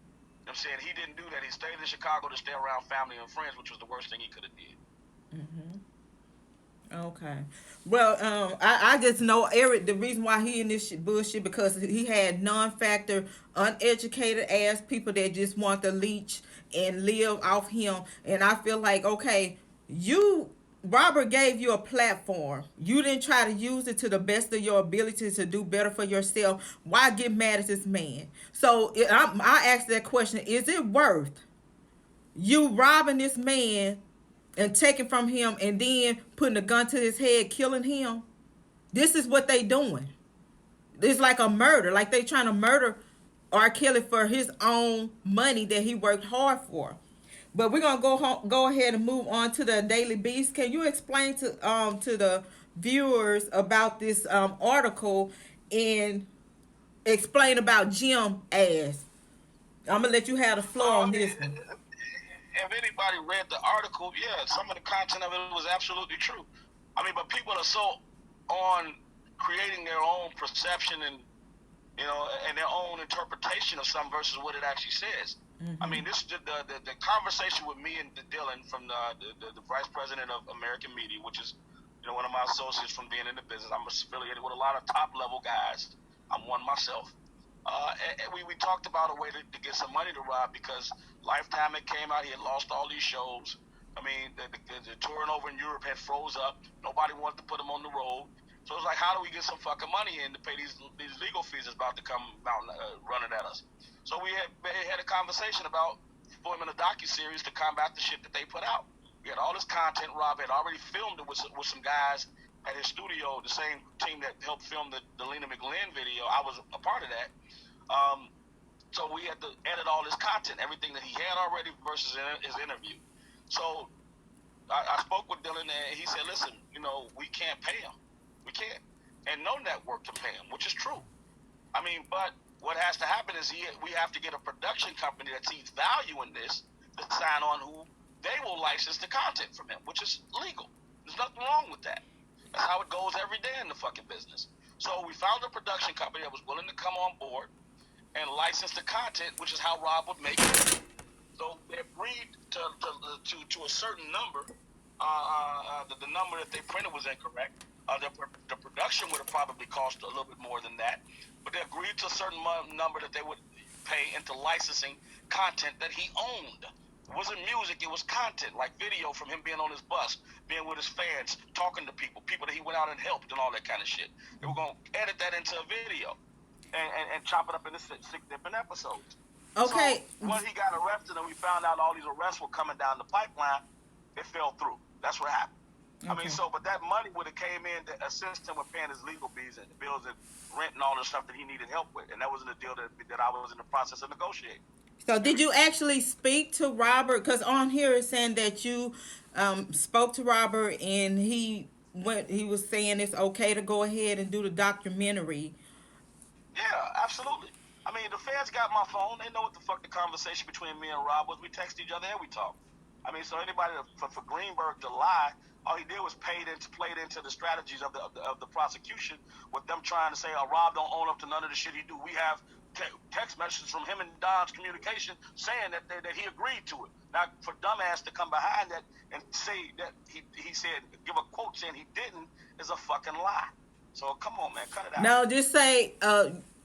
I'm saying he didn't do that. He stayed in Chicago to stay around family and friends, which was the worst thing he could have did. Okay. Well, I just know Eric. The reason why he in this bullshit because he had non-factor, uneducated ass people that just want to leech and live off him. And I feel like, okay, Robert gave you a platform. You didn't try to use it to the best of your ability to do better for yourself. Why get mad at this man? So I asked that question: is it worth you robbing this man and taking from him and then putting a gun to his head, killing him? This is what they doing. It's like a murder. Like they trying to murder R. Kelly for his own money that he worked hard for. But we're gonna go ahead and move on to the Daily Beast. Can you explain to the viewers about this article and explain about Jim ass? I'm gonna let you have the floor on this one. If anybody read the article, yeah, some of the content of it was absolutely true. But people are so on creating their own perception and and their own interpretation of some versus what it actually says. This the conversation with me and Dylan from the vice president of American Media, which is one of my associates from being in the business. I'm affiliated with a lot of top level guys. I'm one myself. And we talked about a way to get some money to Rob because Lifetime had came out. He had lost all these shows. The touring over in Europe had froze up. Nobody wanted to put him on the road. So it was like, how do we get some fucking money in to pay these legal fees that's about to come out running at us? So we had a conversation about forming a docuseries to combat the shit that they put out. We had all this content. Rob had already filmed it with some guys at his studio, the same team that helped film the Lena McGlynn video. I was a part of that. So we had to edit all this content, everything that he had already versus his interview. So I spoke with Dylan and he said, listen, we can't pay him. We can't. And no network can pay him, which is true. But what has to happen is we have to get a production company that sees value in this to sign on who they will license the content from him, which is legal. There's nothing wrong with that. That's how it goes every day in the fucking business. So we found a production company that was willing to come on board and license the content, which is how Rob would make it. So they agreed to a certain number. The number that they printed was incorrect. The production would have probably cost a little bit more than that, but they agreed to a certain number that they would pay into licensing content that he owned. It wasn't music, it was content, like video from him being on his bus, being with his fans, talking to people that he went out and helped and all that kind of shit. They were going to edit that into a video and chop it up into 6 different episodes. Okay. So when he got arrested and we found out all these arrests were coming down the pipeline, it fell through. That's what happened. Okay. But that money would have came in to assist him with paying his legal fees and bills and rent and all the stuff that he needed help with. And that wasn't a deal that I was in the process of negotiating. So did you actually speak to Robert? Because on here it's saying that you spoke to Robert and he was saying it's okay to go ahead and do the documentary. Yeah, absolutely. The feds got my phone. They know what the fuck the conversation between me and Rob was. We text each other and we talk. So anybody for Greenberg to lie, all he did was played into the strategies of the prosecution with them trying to say, Rob don't own up to none of the shit he do. We have text messages from him and Don's communication saying that he agreed to it. Now, for dumbass to come behind that and say that he said, give a quote saying he didn't, is a fucking lie. So come on, man, cut it out. No, just say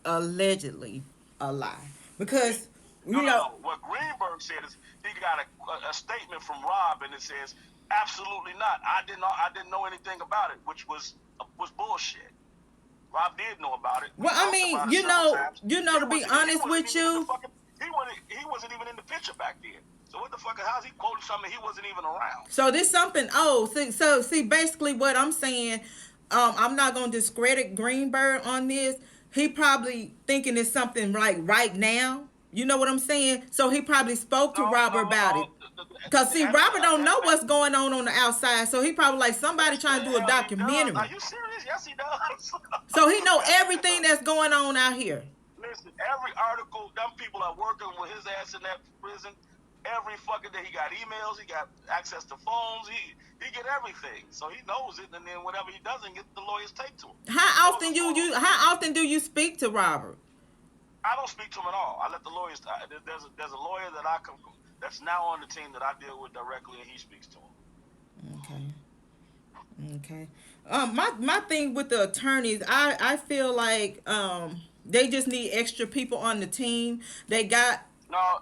allegedly a lie, because no. What Greenberg said is he got a statement from Rob and it says absolutely not. I didn't know anything about it, which was bullshit. Rob did know about it. Well, I mean, You know, to be honest with you, he wasn't even in the picture back then. So what the fuck? How's he quoting something he wasn't even around? so this something. Oh, see, basically what I'm saying. I'm not gonna discredit Greenberg on this. He probably thinking it's something like right now. You know what I'm saying? So he probably spoke to Robert about it. Cause see, Robert don't know what's going on the outside, so he probably like somebody trying to do a documentary. Are you serious? Yes, he does. So he know everything that's going on out here. Listen, every article, them people are working with his ass in that prison. Every fucking day, he got emails, he got access to phones, he get everything. So he knows it, and then whatever he doesn't get, the lawyers take to him. How often do you speak to Robert? I don't speak to him at all. I let the lawyers. There's a lawyer that I come that's now on the team that I deal with directly, and he speaks to him. Okay. My thing with the attorneys, I feel like they just need extra people on the team. They got No,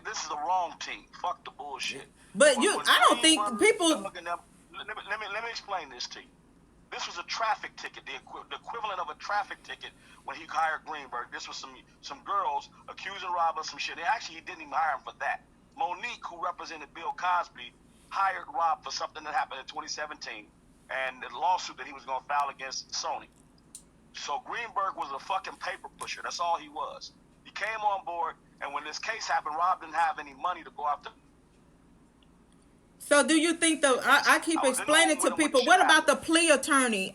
this is the wrong team. Fuck the bullshit. But I don't think people. Let me explain this to you. This was a traffic ticket, the equivalent of a traffic ticket when he hired Greenberg. This was some girls accusing Rob of some shit. Actually, he didn't even hire him for that. Monique, who represented Bill Cosby, hired Rob for something that happened in 2017 and the lawsuit that he was going to file against Sony. So Greenberg was a fucking paper pusher. That's all he was. He came on board, and when this case happened, Rob didn't have any money to go after. So do you think I keep explaining to people, what about the plea attorney?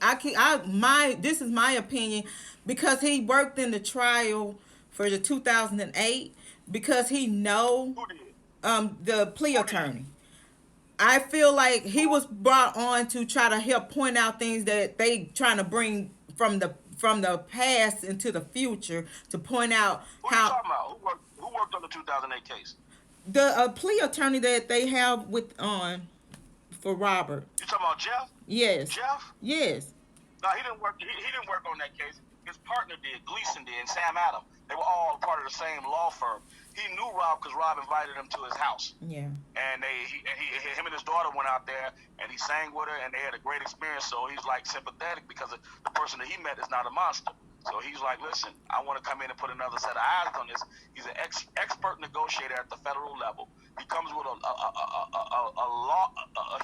This is my opinion, because he worked in the trial for the 2008, because he know the plea attorney. I feel like he was brought on to try to help point out things that they trying to bring from the past into the future, to point out Who how. You talking about? Who worked on the 2008 case? The plea attorney that they have for Robert. You talking about Jeff? Yes. Jeff? Yes. No, he didn't work. He didn't work on that case. His partner did. Gleason did, and Sam Adams. They were all part of the same law firm. He knew Rob because Rob invited him to his house. Yeah. And him and his daughter went out there, and he sang with her, and they had a great experience. So he's like sympathetic because the person that he met is not a monster. So he's like, listen, I want to come in and put another set of eyes on this. He's an expert negotiator at the federal level. He comes with a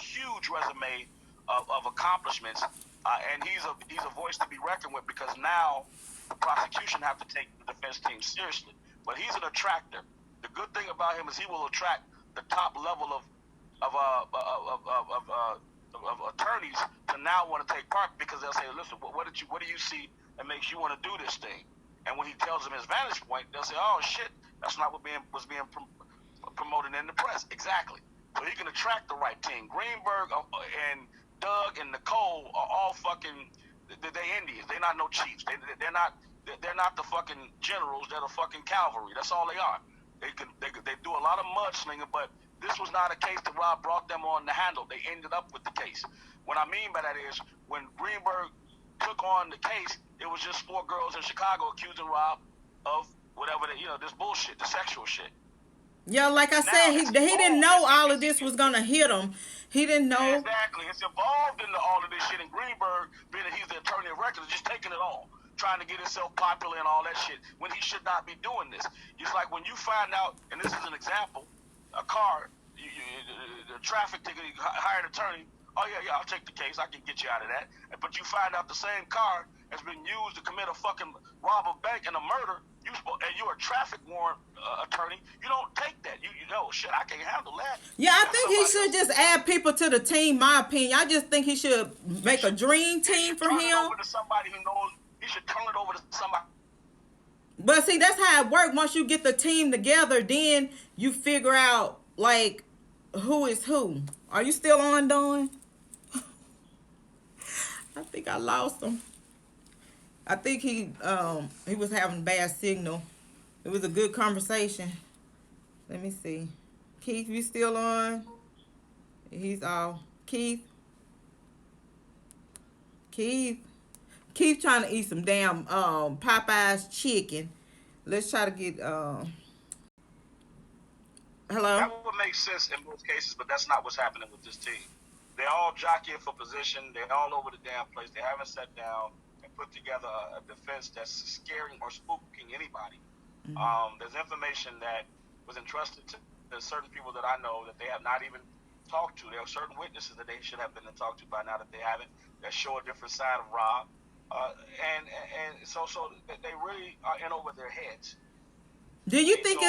huge resume of accomplishments, and he's a voice to be reckoned with, because now the prosecution have to take the defense team seriously. But he's an attractor. The good thing about him is he will attract the top level of attorneys to now want to take part, because they'll say, listen, what do you see that makes you want to do this thing? And when he tells them his vantage point, they'll say, oh shit, that's not what was being promoted in the press. Exactly. So he can attract the right team. Greenberg and Doug and Nicole are all fucking, they Indians. They're not no chiefs. They're not the fucking generals. They're the fucking cavalry. That's all they are. They do a lot of mudslinging, but this was not a case that Rob brought them on to handle. They ended up with the case. What I mean by that is, when Greenberg took on the case, it was just 4 girls in Chicago accusing Rob of whatever this bullshit, the sexual shit. Yeah, like I said, he didn't know all of this was gonna hit him. He didn't know. Exactly. It's involved in all of this shit. And Greenberg, being that he's the attorney of record, is just taking it all, trying to get himself popular and all that shit, when he should not be doing this. It's like when you find out, and this is an example, a car, the traffic ticket, you hire an attorney. Oh yeah, I'll take the case. I can get you out of that. But you find out the same car has been used to commit a fucking rob a bank and a murder. And you're a traffic warrant attorney. You don't take that. You know, shit, I can't handle that. Yeah, I think he should just add people to the team. My opinion. I just think he should make a dream team for him. Turn it over to somebody who knows. He should turn it over to somebody. But see, that's how it works. Once you get the team together, then you figure out like who is who. Are you still on, Dawn? I think I lost him. I think he was having bad signal. It was a good conversation. Let me see. Keith, you still on? He's off. Keith trying to eat some damn Popeye's chicken. Let's try to get hello? That would make sense in most cases, but that's not what's happening with this team. They're all jockeying for position. They're all over the damn place. They haven't sat down and put together a defense that's scaring or spooking anybody. There's information that was entrusted to certain people that I know that they have not even talked to. There are certain witnesses that they should have been talked to by now that they haven't, that show a different side of Rob. So they really are in over their heads. Do you think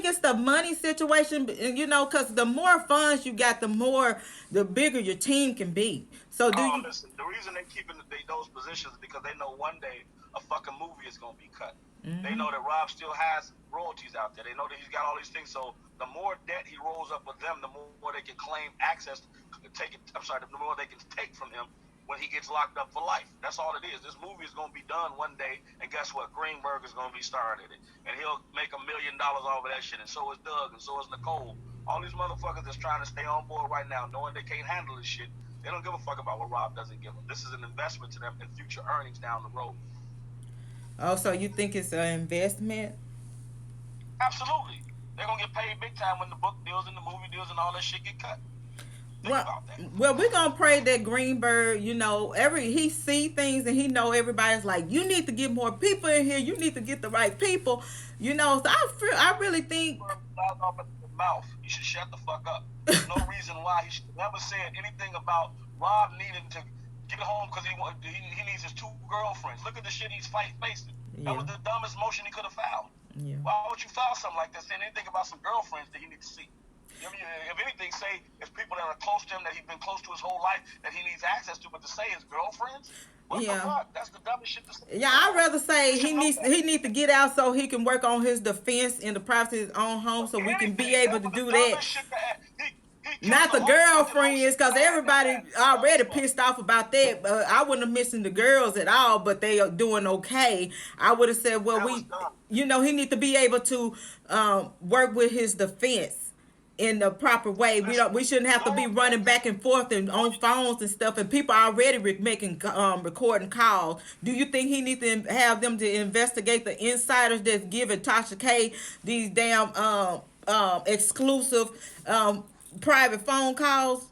it's the money situation? You know, because the more funds you got, the bigger your team can be. So do Oh, you? listen. The reason they keep in those positions is because they know one day a fucking movie is gonna be cut. They know that Rob still has royalties out there. They know that he's got all these things. So the more debt he rolls up with them, the more they can claim access. The more they can take from him when he gets locked up for life. That's all it is. This movie is gonna be done one day, and guess what? Greenberg is gonna be starring in it, and he'll make $1 million off of that shit. And so is Doug, and so is Nicole. All these motherfuckers that's trying to stay on board right now, knowing they can't handle this shit. They don't give a fuck about what Rob doesn't give them. This is an investment to them in future earnings down the road. Oh, so you think it's an investment? Absolutely. They're going to get paid big time when the book deals and the movie deals and all that shit get cut. Think about that. Well, we're gonna pray that Greenberg, you know, he see things and he know everybody's like, you need to get more people in here. You need to get the right people, you know. So I really think. Mouth. You should shut the fuck up. There's no reason why he should never said anything about Rob needing to get home because he needs his 2 girlfriends. Look at the shit he's facing. Yeah. That was the dumbest motion he could have filed. Yeah. Why would you file something like that saying anything about some girlfriends that he needs to see? If anything, say it's people that are close to him that he's been close to his whole life that he needs access to, but to say his girlfriends? What the fuck? That's the dumbest shit to say. Yeah, I'd rather say he needs to get out so he can work on his defense in the privacy of his own home, so we can be able to do that. Not the girlfriends, because everybody already pissed off about that. I wouldn't have mentioned the girls at all, but they are doing okay. I would have said, well, he need to be able to work with his defense in the proper way. We shouldn't have to be running back and forth and on phones and stuff, and people are already making recording calls. Do you think he needs to have them to investigate the insiders that's giving Tasha K these damn exclusive private phone calls?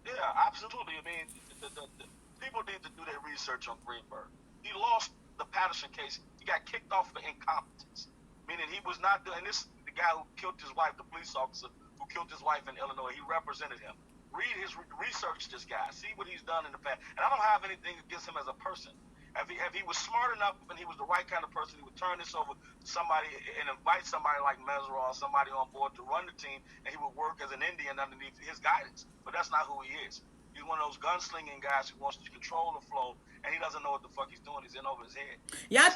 Yeah, absolutely. I mean, the people need to do their research on Greenberg. He lost the Patterson case. He got kicked off for incompetence, meaning he was not doing this. The guy who killed his wife, the police officer who killed his wife in Illinois, he represented him. Research this guy, see what he's done in the past. And I don't have anything against him as a person. If he was smart enough and he was the right kind of person, he would turn this over to somebody and invite somebody like Mesra or somebody on board to run the team, and he would work as an Indian underneath his guidance. But that's not who he is. He's one of those gunslinging guys who wants to control the flow, and he doesn't know what the fuck he's doing. He's in over his head. Yeah, I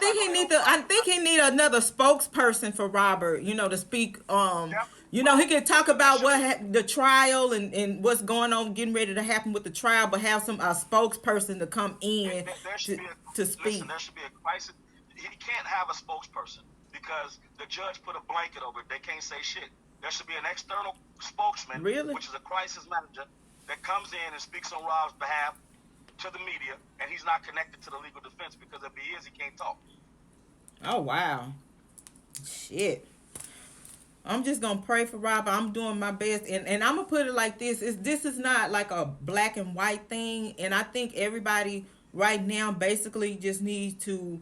think he need another spokesperson for Robert, to speak. He can talk about the trial and what's going on, getting ready to happen with the trial, but have a spokesperson to come in to speak. Listen, there should be a crisis. He can't have a spokesperson because the judge put a blanket over it. They can't say shit. There should be an external spokesman, which is a crisis manager, that comes in and speaks on Rob's behalf to the media, and he's not connected to the legal defense because if he is, he can't talk. Oh, wow. Shit. I'm just going to pray for Rob. I'm doing my best. And I'm going to put it like this. This is not like a black and white thing. And I think everybody right now basically just needs to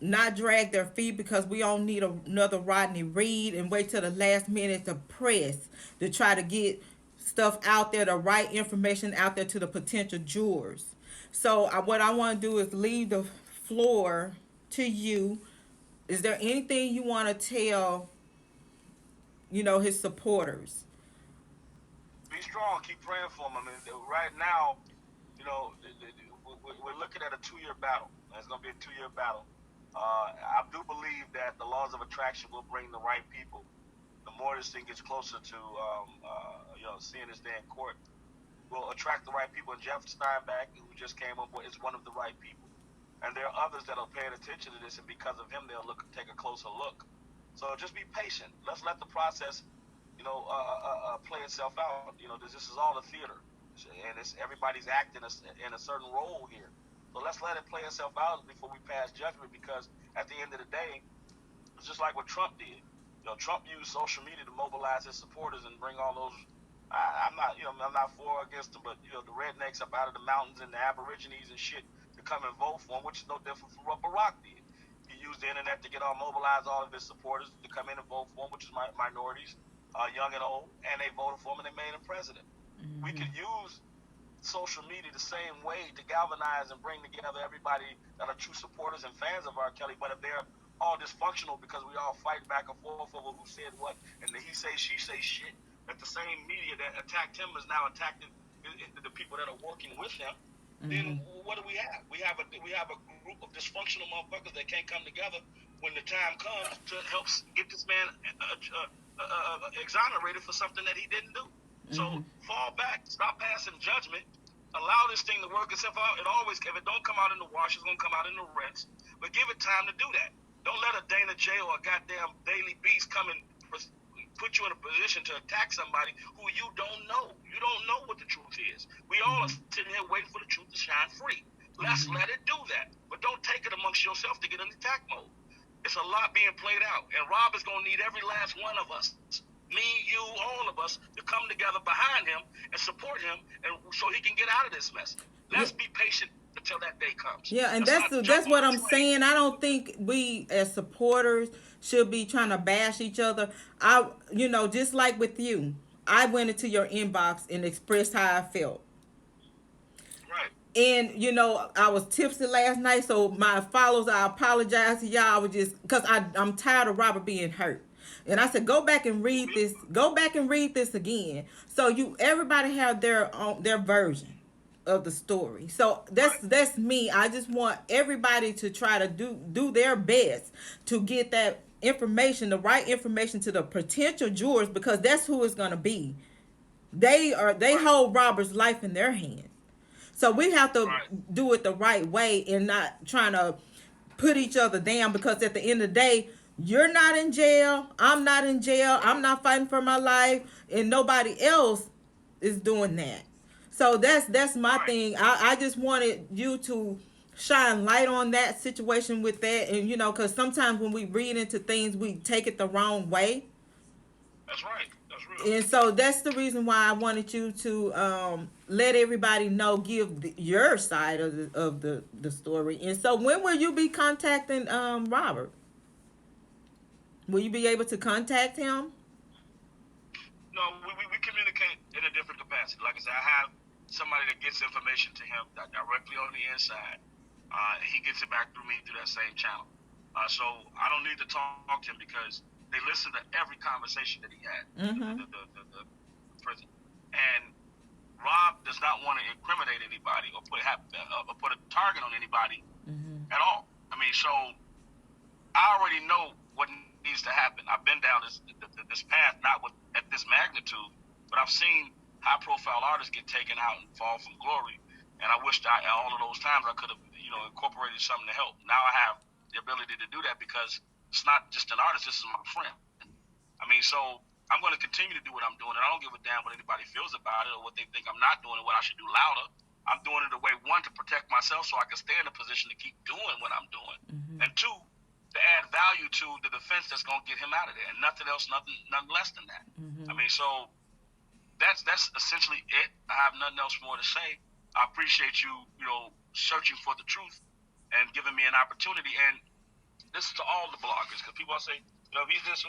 not drag their feet, because we don't need another Rodney Reed and wait till the last minute to press to try to get stuff out there, the right information out there to the potential jurors. So what I want to do is leave the floor to you. Is there anything you want to tell, his supporters? Be strong. Keep praying for him. I mean, right now, we're looking at a 2-year battle. It's going to be a 2-year battle. I do believe that the laws of attraction will bring the right people. The more this thing gets closer to, seeing this day in court, will attract the right people. And Jeff Steinbeck, who just came up with, is one of the right people. And there are others that are paying attention to this, and because of him, they'll take a closer look. So just be patient. Let's let the process, play itself out. This is all a theater, and everybody's acting in a certain role here. So let's let it play itself out before we pass judgment, because at the end of the day, it's just like what Trump did. Trump used social media to mobilize his supporters and bring all those. I'm not for or against them, but the rednecks up out of the mountains and the Aborigines and shit to come and vote for him, which is no different from what Barack did. He used the internet to mobilize all of his supporters to come in and vote for him, which is minorities, young and old, and they voted for him and they made him president. We could use social media the same way to galvanize and bring together everybody that are true supporters and fans of R. Kelly, but if they're all dysfunctional because we all fight back and forth over who said what and the he say she say shit, that the same media that attacked him is now attacking the people that are working with him, then what do we have? We have a group of dysfunctional motherfuckers that can't come together when the time comes to help get this man exonerated for something that he didn't do. So fall back, stop passing judgment, allow this thing to work itself out. If it don't come out in the wash, it's gonna come out in the rinse. But give it time to do that. Don't let a Dana J or a goddamn Daily Beast come and put you in a position to attack somebody who you don't know. You don't know what the truth is. We all are sitting here waiting for the truth to shine free. Let's let it do that. But don't take it amongst yourself to get in attack mode. It's a lot being played out. And Rob is gonna need every last one of us, me, you, all of us, to come together behind him and support him, and so he can get out of this mess. Let's be patient until that day comes. Yeah, and that's what I'm saying. I don't think we as supporters should be trying to bash each other. Just like with you, I went into your inbox and expressed how I felt. Right. And I was tipsy last night, so my followers, I apologize to y'all. I was just because I'm tired of Robert being hurt. And I said, go back and read this. Go back and read this again. So everybody have their version of the story. So that's me. I just want everybody to try to do their best to get that information, the right information, to the potential jurors, because that's who it's gonna be. They hold Robert's life in their hands. So we have to do it the right way and not trying to put each other down, because at the end of the day, you're not in jail. I'm not in jail. I'm not fighting for my life, and nobody else is doing that. So that's my thing. I just wanted you to shine light on that situation with that, and because sometimes when we read into things, we take it the wrong way. That's right. That's real. And so that's the reason why I wanted you to let everybody know, give your side of the story. And so, when will you be contacting Robert? Will you be able to contact him? No, we communicate in a different capacity. Like I said, I have somebody that gets information to him directly on the inside. He gets it back through me through that same channel. So I don't need to talk to him because they listen to every conversation that he had in the prison. And Rob does not want to incriminate anybody or put a target on anybody at all. I mean, so I already know what needs to happen. I've been down this path, not at this magnitude, but I've seen high-profile artists get taken out and fall from glory. And I wish that all of those times I could have, incorporated something to help. Now I have the ability to do that because it's not just an artist. This is my friend. I mean, so I'm going to continue to do what I'm doing, and I don't give a damn what anybody feels about it or what they think I'm not doing and what I should do louder. I'm doing it the way, one, to protect myself so I can stay in a position to keep doing what I'm doing, and two, to add value to the defense that's going to get him out of there, and nothing else, nothing less than that. I mean, so that's essentially it. I have nothing else more to say. I appreciate you, searching for the truth and giving me an opportunity. And this is to all the bloggers, because people say, if he's this,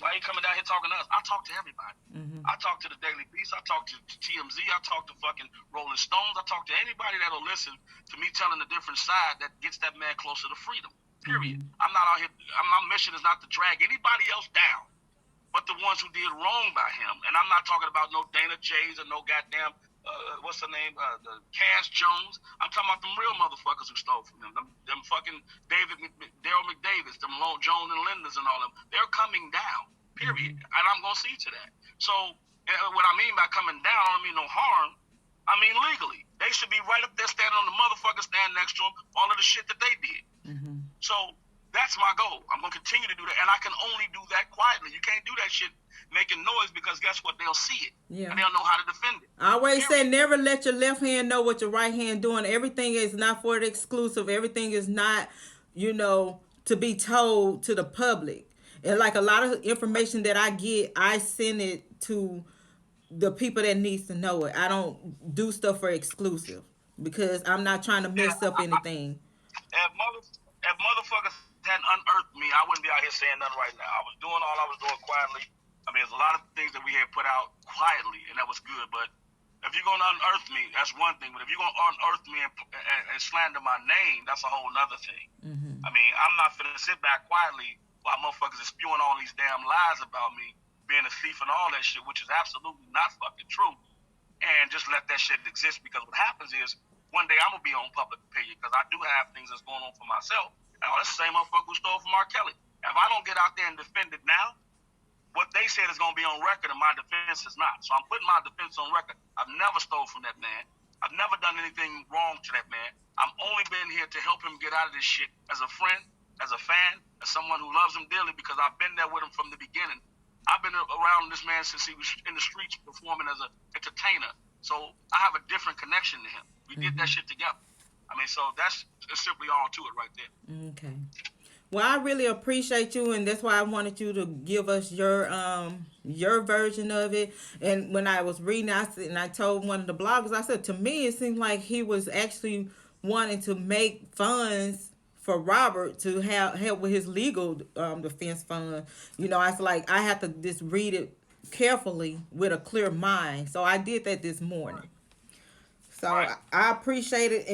why are you coming down here talking to us? I talk to everybody. I talk to the Daily Beast. I talk to TMZ. I talk to fucking Rolling Stones. I talk to anybody that'll listen to me telling a different side that gets that man closer to freedom. Period. I'm not out here. My mission is not to drag anybody else down, but the ones who did wrong by him. And I'm not talking about no Dana J's or no goddamn, what's her name, the Cass Jones. I'm talking about them real motherfuckers who stole from him. Them fucking Daryl McDavis, them Jones and Linders and all them. They're coming down. Period. And I'm gonna see to that. So what I mean by coming down, I don't mean no harm. I mean legally. They should be right up there standing on the motherfucker stand next to them, all of the shit that they did. So that's my goal. I'm going to continue to do that. And I can only do that quietly. You can't do that shit making noise, because guess what? They'll see it. Yeah. And they'll know how to defend it. I always say, never let your left hand know what your right hand doing. Everything is not for the exclusive. Everything is not, to be told to the public. And like a lot of information that I get, I send it to the people that needs to know it. I don't do stuff for exclusive. because I'm not trying to Yeah, mess up anything. if motherfuckers hadn't unearthed me, I wouldn't be out here saying nothing right now. I was doing all I was doing quietly. I mean, there's a lot of things that we had put out quietly, and that was good. But if you're gonna unearth me, that's one thing. But if you're gonna unearth me and slander my name, that's a whole nother thing. I mean, I'm not gonna sit back quietly while motherfuckers are spewing all these damn lies about me being a thief and all that shit, which is absolutely not fucking true, and just let that shit exist. Because what happens is one day I'm gonna be on public opinion because I do have things that's going on for myself. And that's the same motherfucker who stole from R.Kelly. If I don't get out there and defend it now, what they said is going to be on record and my defense is not. So I'm putting my defense on record. I've never stole from that man. I've never done anything wrong to that man. I'm only been here to help him get out of this shit as a friend, as a fan, as someone who loves him dearly because I've been there with him from the beginning. I've been around this man since he was in the streets performing as an entertainer. So I have a different connection to him. We did that shit together. I mean, so that's simply all to it right there. Okay. Well, I really appreciate you, and that's why I wanted you to give us your version of it. And when I was reading, I told one of the bloggers, I said, to me, it seemed like he was actually wanting to make funds for Robert to help with his legal defense fund. You know, I was like, I have to just read it carefully with a clear mind. So I did that this morning. So Right. I appreciate it,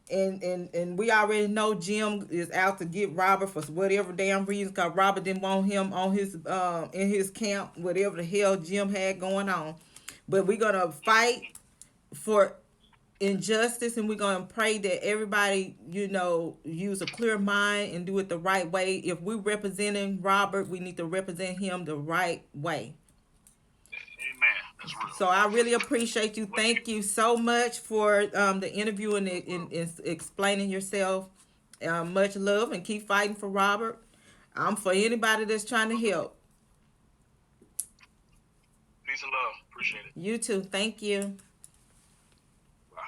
and we already know Jim is out to get Robert for whatever damn reason, because Robert didn't want him on his in his camp, whatever the hell Jim had going on. But we're gonna fight for injustice, and we're gonna pray that everybody, use a clear mind and do it the right way. If we're representing Robert, we need to represent him the right way. Amen. That's real. So I really appreciate you. Thank you so much for the interview and explaining yourself. Much love, and keep fighting for Robert. I'm for anybody that's trying to help. Peace and love. Appreciate it. You too. Thank you. Bye.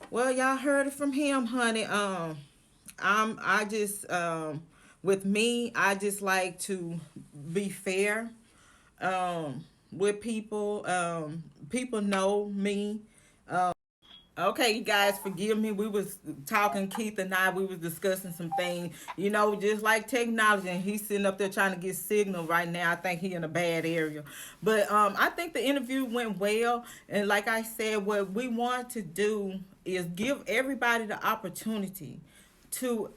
Well, y'all heard it from him, honey. I just with me, I just like to be fair with people. People know me. Okay, you guys, forgive me. We was talking, Keith and I, we was discussing some things, just like technology, and he's sitting up there trying to get signal right now. I think he in a bad area. But I think the interview went well, and like I said, what we want to do is give everybody the opportunity to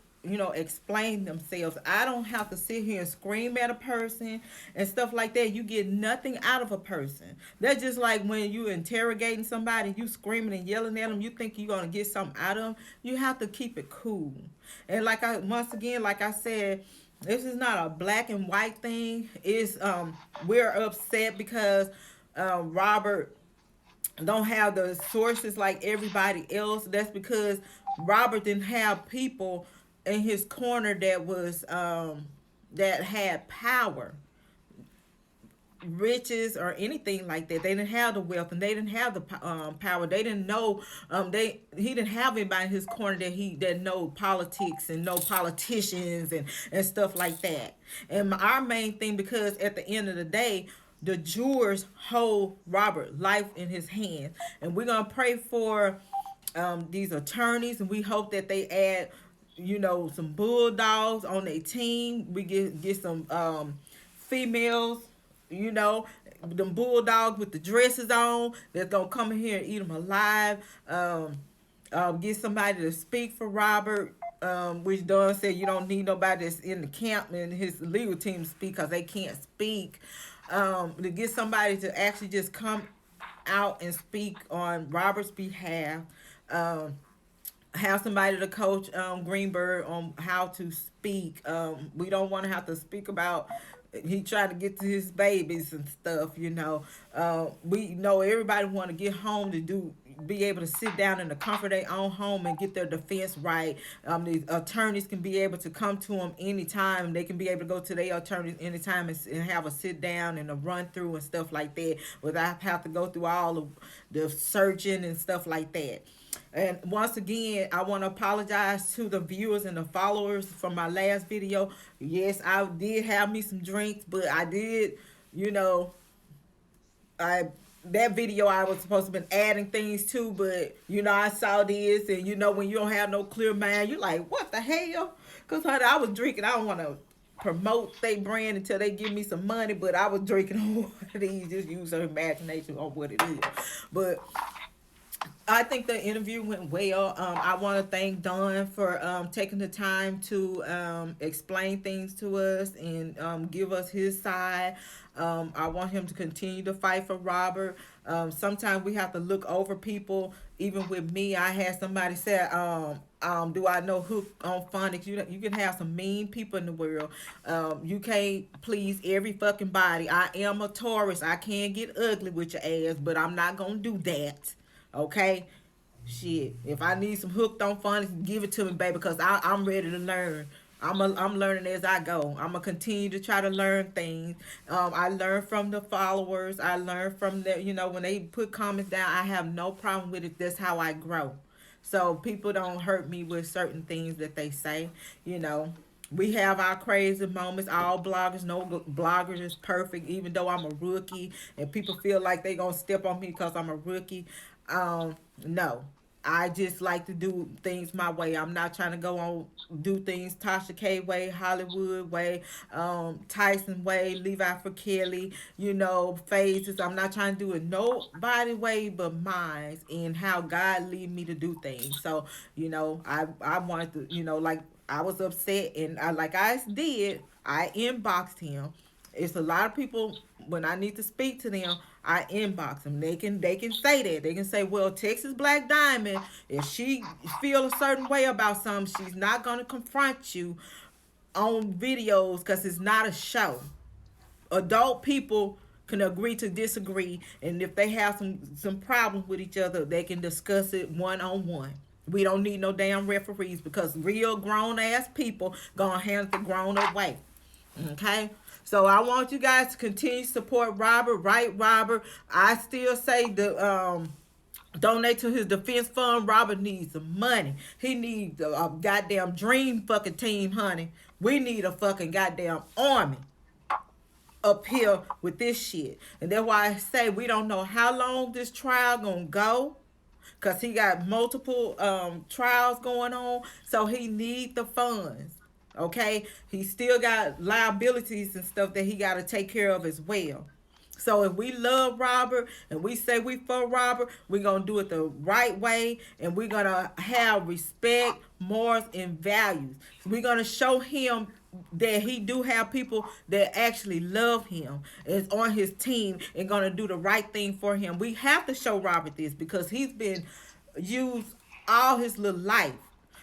explain themselves. I don't have to sit here and scream at a person and stuff like that. You get nothing out of a person. That's just like when you interrogating somebody, you screaming and yelling at them, you think you're going to get something out of them. You have to keep it cool. And like I said, this is not a black and white thing. It's we're upset because Robert don't have the sources like everybody else. That's because Robert didn't have people in his corner that had power, riches, or anything like that. They didn't have the wealth, and they didn't have the power. They didn't know. He didn't have anybody in his corner that know politics and know politicians and stuff like that. And our main thing, because at the end of the day, the jurors hold Robert life in his hands, and we're gonna pray for these attorneys, and we hope that they add, some bulldogs on their team. We get some females, them bulldogs with the dresses on, that's gonna come in here and eat them alive. Get somebody to speak for Robert. Which Don said you don't need nobody that's in the camp and his legal team to speak, because they can't speak. To get somebody to actually just come out and speak on Robert's behalf. Have somebody to coach Greenberg on how to speak. We don't want to have to speak about he tried to get to his babies and stuff. We know everybody want to get home to be able to sit down in the comfort of their own home and get their defense right. The attorneys can be able to come to them anytime. They can be able to go to their attorneys anytime and have a sit down and a run through and stuff like that, without have to go through all of the searching and stuff like that. And once again, I want to apologize to the viewers and the followers from my last video. Yes, I did have me some drinks, but I did, I that video I was supposed to been adding things to, but I saw this, and when you don't have no clear mind, you like, what the hell? Cause honey, I was drinking. I don't want to promote their brand until they give me some money, but I was drinking on one of these. Just use her imagination on what it is. But I think the interview went well. I want to thank Don for taking the time to explain things to us and give us his side. I want him to continue to fight for Robert. Sometimes we have to look over people. Even with me, I had somebody say, do I know Hook on phonics? You can have some mean people in the world. You can't please every fucking body. I am a Taurus. I can get ugly with your ass, but I'm not going to do that. Okay? Shit. If I need some hooked on phonics, give it to me, baby, because I'm ready to learn. I'm learning as I go. I'm gonna continue to try to learn things. I learn from the followers. I learn from the when they put comments down. I have no problem with it. That's how I grow. So people don't hurt me with certain things that they say. You know, we have our crazy moments. All bloggers, no blogger is perfect. Even though I'm a rookie, and people feel like they gonna step on me because I'm a rookie. No. I just like to do things my way. I'm not trying to go on do things Tasha K way, Hollywood way, Tyson way, Levi for Kelly, phases. I'm not trying to do it nobody way but mine and how God lead me to do things. So, I wanted to, like I was upset and like I did, I inboxed him. It's a lot of people when I need to speak to them, I inbox them. They can say that. They can say, well, Texas Black Diamond, if she feel a certain way about something, she's not gonna confront you on videos because it's not a show. Adult people can agree to disagree, and if they have some problems with each other, they can discuss it one on one. We don't need no damn referees because real grown ass people gonna handle the grown up way. Okay? So I want you guys to continue to support Robert. Right, Robert? I still say the donate to his defense fund. Robert needs some money. He needs a goddamn dream fucking team, honey. We need a fucking goddamn army up here with this shit. And that's why I say we don't know how long this trial gonna go. Cause he got multiple trials going on. So he need the funds. Okay? He still got liabilities and stuff that he gotta take care of as well. So if we love Robert and we say we for Robert, we're gonna do it the right way, and we're gonna have respect, morals, and values. So we're gonna show him that he do have people that actually love him, is on his team, and gonna do the right thing for him. We have to show Robert this because he's been used all his little life.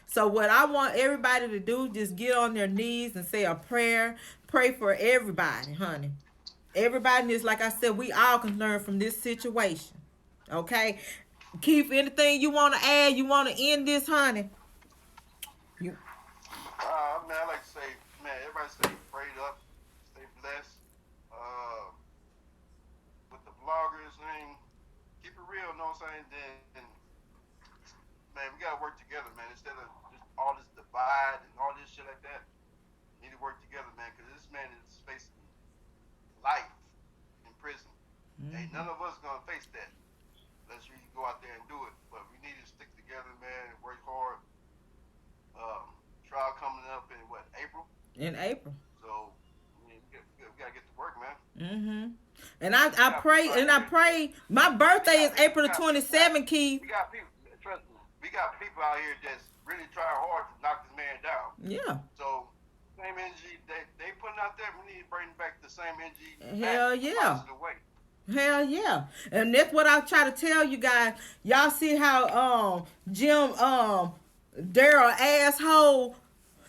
So what I want everybody to do, just get on their knees and say a prayer. Pray for everybody, honey. Everybody is, like I said, we all can learn from this situation. Okay? Keith, anything you want to add? You want to end this, honey? You. Man, I like to say, man, everybody stay prayed up, stay blessed. With the bloggers, keep it real, know what I'm saying? Then, man, we gotta work together, man. Instead of just all this divide and all this shit like that, we need to work together, man, because this man is facing life in prison. Ain't none of us gonna face that unless we go out there and do it. But we need to stick together, man, and work hard. Trial coming up in what, April? In April. So we gotta get to work, man. And I pray. My birthday is April the 27th, Keith. We got people. Trust me. We got people out here that's really trying hard to knock this man down. Yeah. So same energy they putting out there, we need to bring back the same energy. Hell yeah. Way. Hell yeah. And that's what I try to tell you guys. Y'all see how Jim Daryl asshole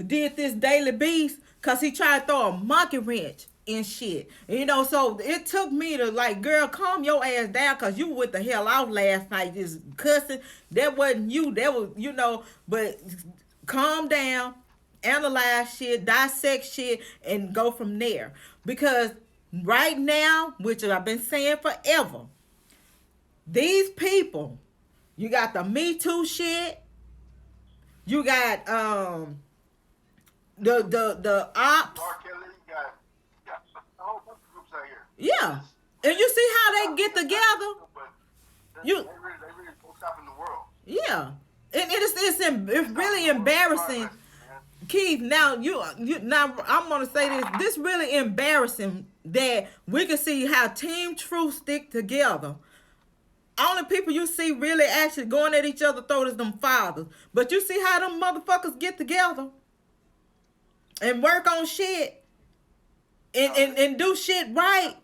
did this Daily Beast because he tried to throw a monkey wrench and shit. So it took me to like, girl, calm your ass down because you went the hell out last night just cussing. That wasn't you. That was, but calm down, analyze shit, dissect shit, and go from there. Because right now, which I've been saying forever, these people, you got the Me Too shit, you got the ops. R.Kelly, you got a whole bunch of groups out here. Yeah. And you see how they get together? But You, they really don't stop in the world. yeah. And it's really embarrassing. Keith, now now I'm gonna say this. This really embarrassing that we can see how Team Truth stick together. Only people you see really actually going at each other throat is them fathers. But you see how them motherfuckers get together and work on shit and do shit right.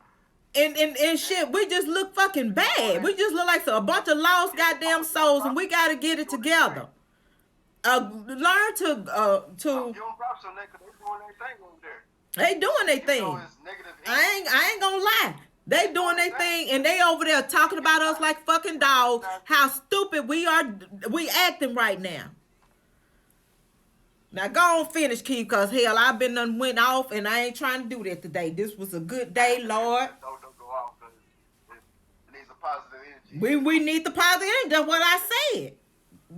And shit, we just look fucking bad. We just look like a bunch of lost goddamn souls, and we gotta get it together. Learn to Give them props on that because they're doing their thing over there. they doing their thing. You know, it's negative I ain't gonna lie. They doing their thing, and they over there talking about us like fucking dogs. How stupid we are. We acting right now. Now go on, finish, Keith, cause hell, I've been done went off, and I ain't trying to do that today. This was a good day, Lord. Don't go off because it needs a positive energy. We need the positive energy. That's what I said.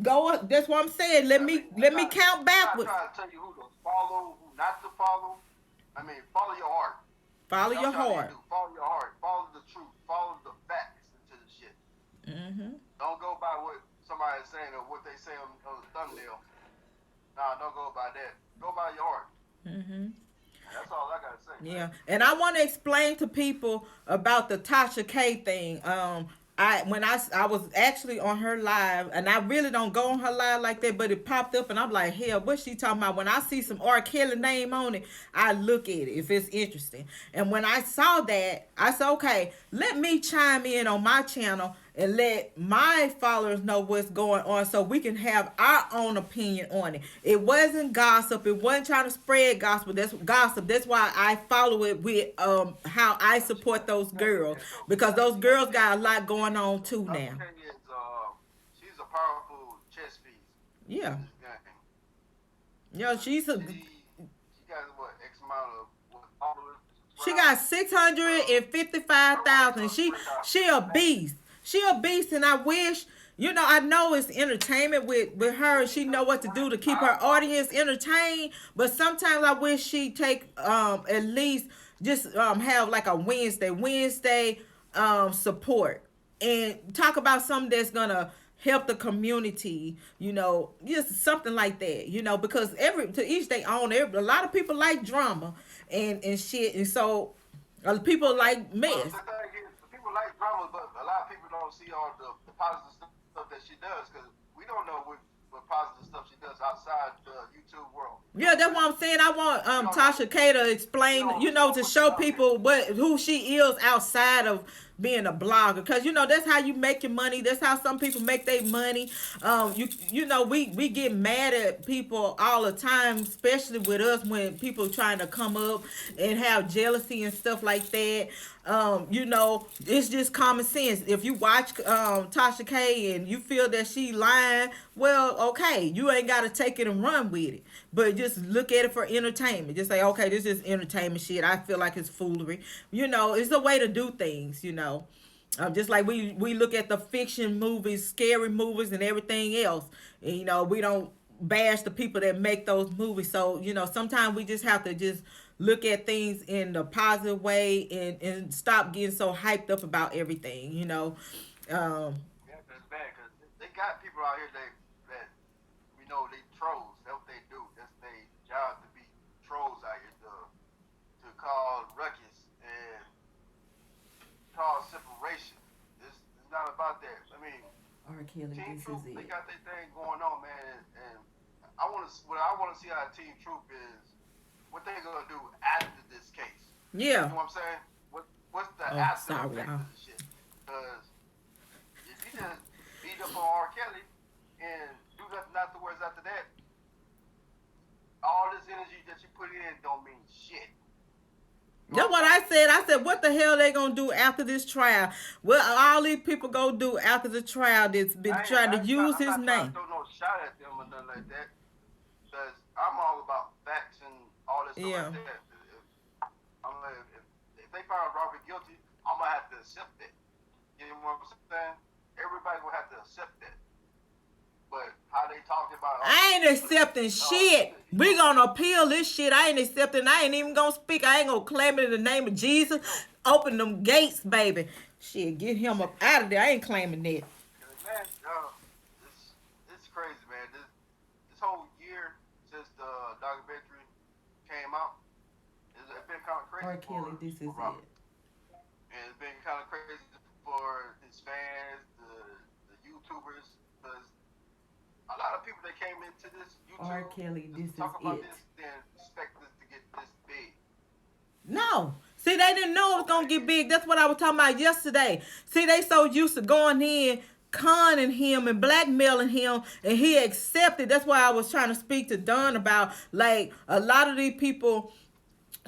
Go. That's what I'm saying. Let me count backwards. I'm trying to tell you who to follow, who not to follow. I mean, follow your heart. Follow your That's all you heart. do. Follow your heart. Follow the truth. Follow the facts into the shit. Mm-hmm. Don't go by what somebody is saying or what they say on the thumbnail. Nah, don't go by that. Go by your heart. Mm-hmm. That's all I gotta say. Yeah, and I want to explain to people about the Tasha K thing. I was actually on her live, and I really don't go on her live like that, but it popped up, and I'm like, hell, what's she talking about? When I see some R.Kelly name on it, I look at it if it's interesting. And when I saw that, I said, okay, let me chime in on my channel and let my followers know what's going on so we can have our own opinion on it. It wasn't gossip. It wasn't trying to spread gospel. That's gossip. That's why I follow it with how I support those girls, because those girls got a lot going on too now. She's a powerful chess piece. Yeah. Yeah, she got what, X amount of followers? She got 655,000. She a beast. She a beast, and I wish, I know it's entertainment with her. She know what to do to keep her audience entertained, but sometimes I wish she take at least just have like a Wednesday support and talk about something that's gonna help the community, just something like that, because to each their own. A lot of people like drama and shit, and so people like mess. Well, the thing is, people like drama, but a lot of people don't see all the positive stuff that she does, because we don't know what positive stuff she does outside the YouTube world. Yeah, that's what I'm saying. I want Tasha K to explain, to show people who she is outside of being a blogger, because that's how you make your money. That's how some people make their money. We get mad at people all the time, especially with us, when people trying to come up and have jealousy and stuff like that. It's just common sense. If you watch Tasha K and you feel that she lying, well, okay, you ain't got to take it and run with it, but just look at it for entertainment. Just say, okay, this is entertainment shit. I feel like it's foolery. It's a way to do things. Just like we look at the fiction movies, scary movies, and everything else. And, we don't bash the people that make those movies. So sometimes we just have to just look at things in the positive way and stop getting so hyped up about everything. Yeah, that's bad, because they got people out here that they trolls. That's what they do. That's their job, to be trolls out here, to cause ruckus and cause separation. It's not about that. I mean, R.Kelly, Team this Truth, is they it. got their thing going on, man, and what I want to see out of Team Truth is what they gonna do after this case. Yeah. You know what I'm saying? What's the after effect of this shit? Because if you just beat up on R. Kelly and do nothing afterwards after that, all this energy that you put in don't mean shit. That's what I said. I said, what the hell they gonna do after this trial? What all these people gonna do after the trial that's been trying to use his name? I'm not trying to throw no shot at them or nothing like that, because I'm all about facts and all this stuff like that. If they find Robert guilty, I'm gonna have to accept that. You know what I'm saying? Everybody gonna have to accept that. But how they talking about? I ain't accepting shit. We gonna appeal this shit. I ain't accepting. I ain't even gonna speak. I ain't gonna claim it in the name of Jesus. Open them gates, baby. Shit, get him up out of there. I ain't claiming that. Man, it's crazy, man. This whole year since the documentary came out, it's been kind of crazy. R.Kelly, this is for Robert. it. And it's been kind of crazy for his fans, the YouTubers, because a lot of people that came into this YouTube R.Kelly, this is talk about it. this, then expect this to get this big. No. See, they didn't know it was going to get big. That's what I was talking about yesterday. See, they so used to going in, conning him and blackmailing him, and he accepted. That's why I was trying to speak to Don about, like, a lot of these people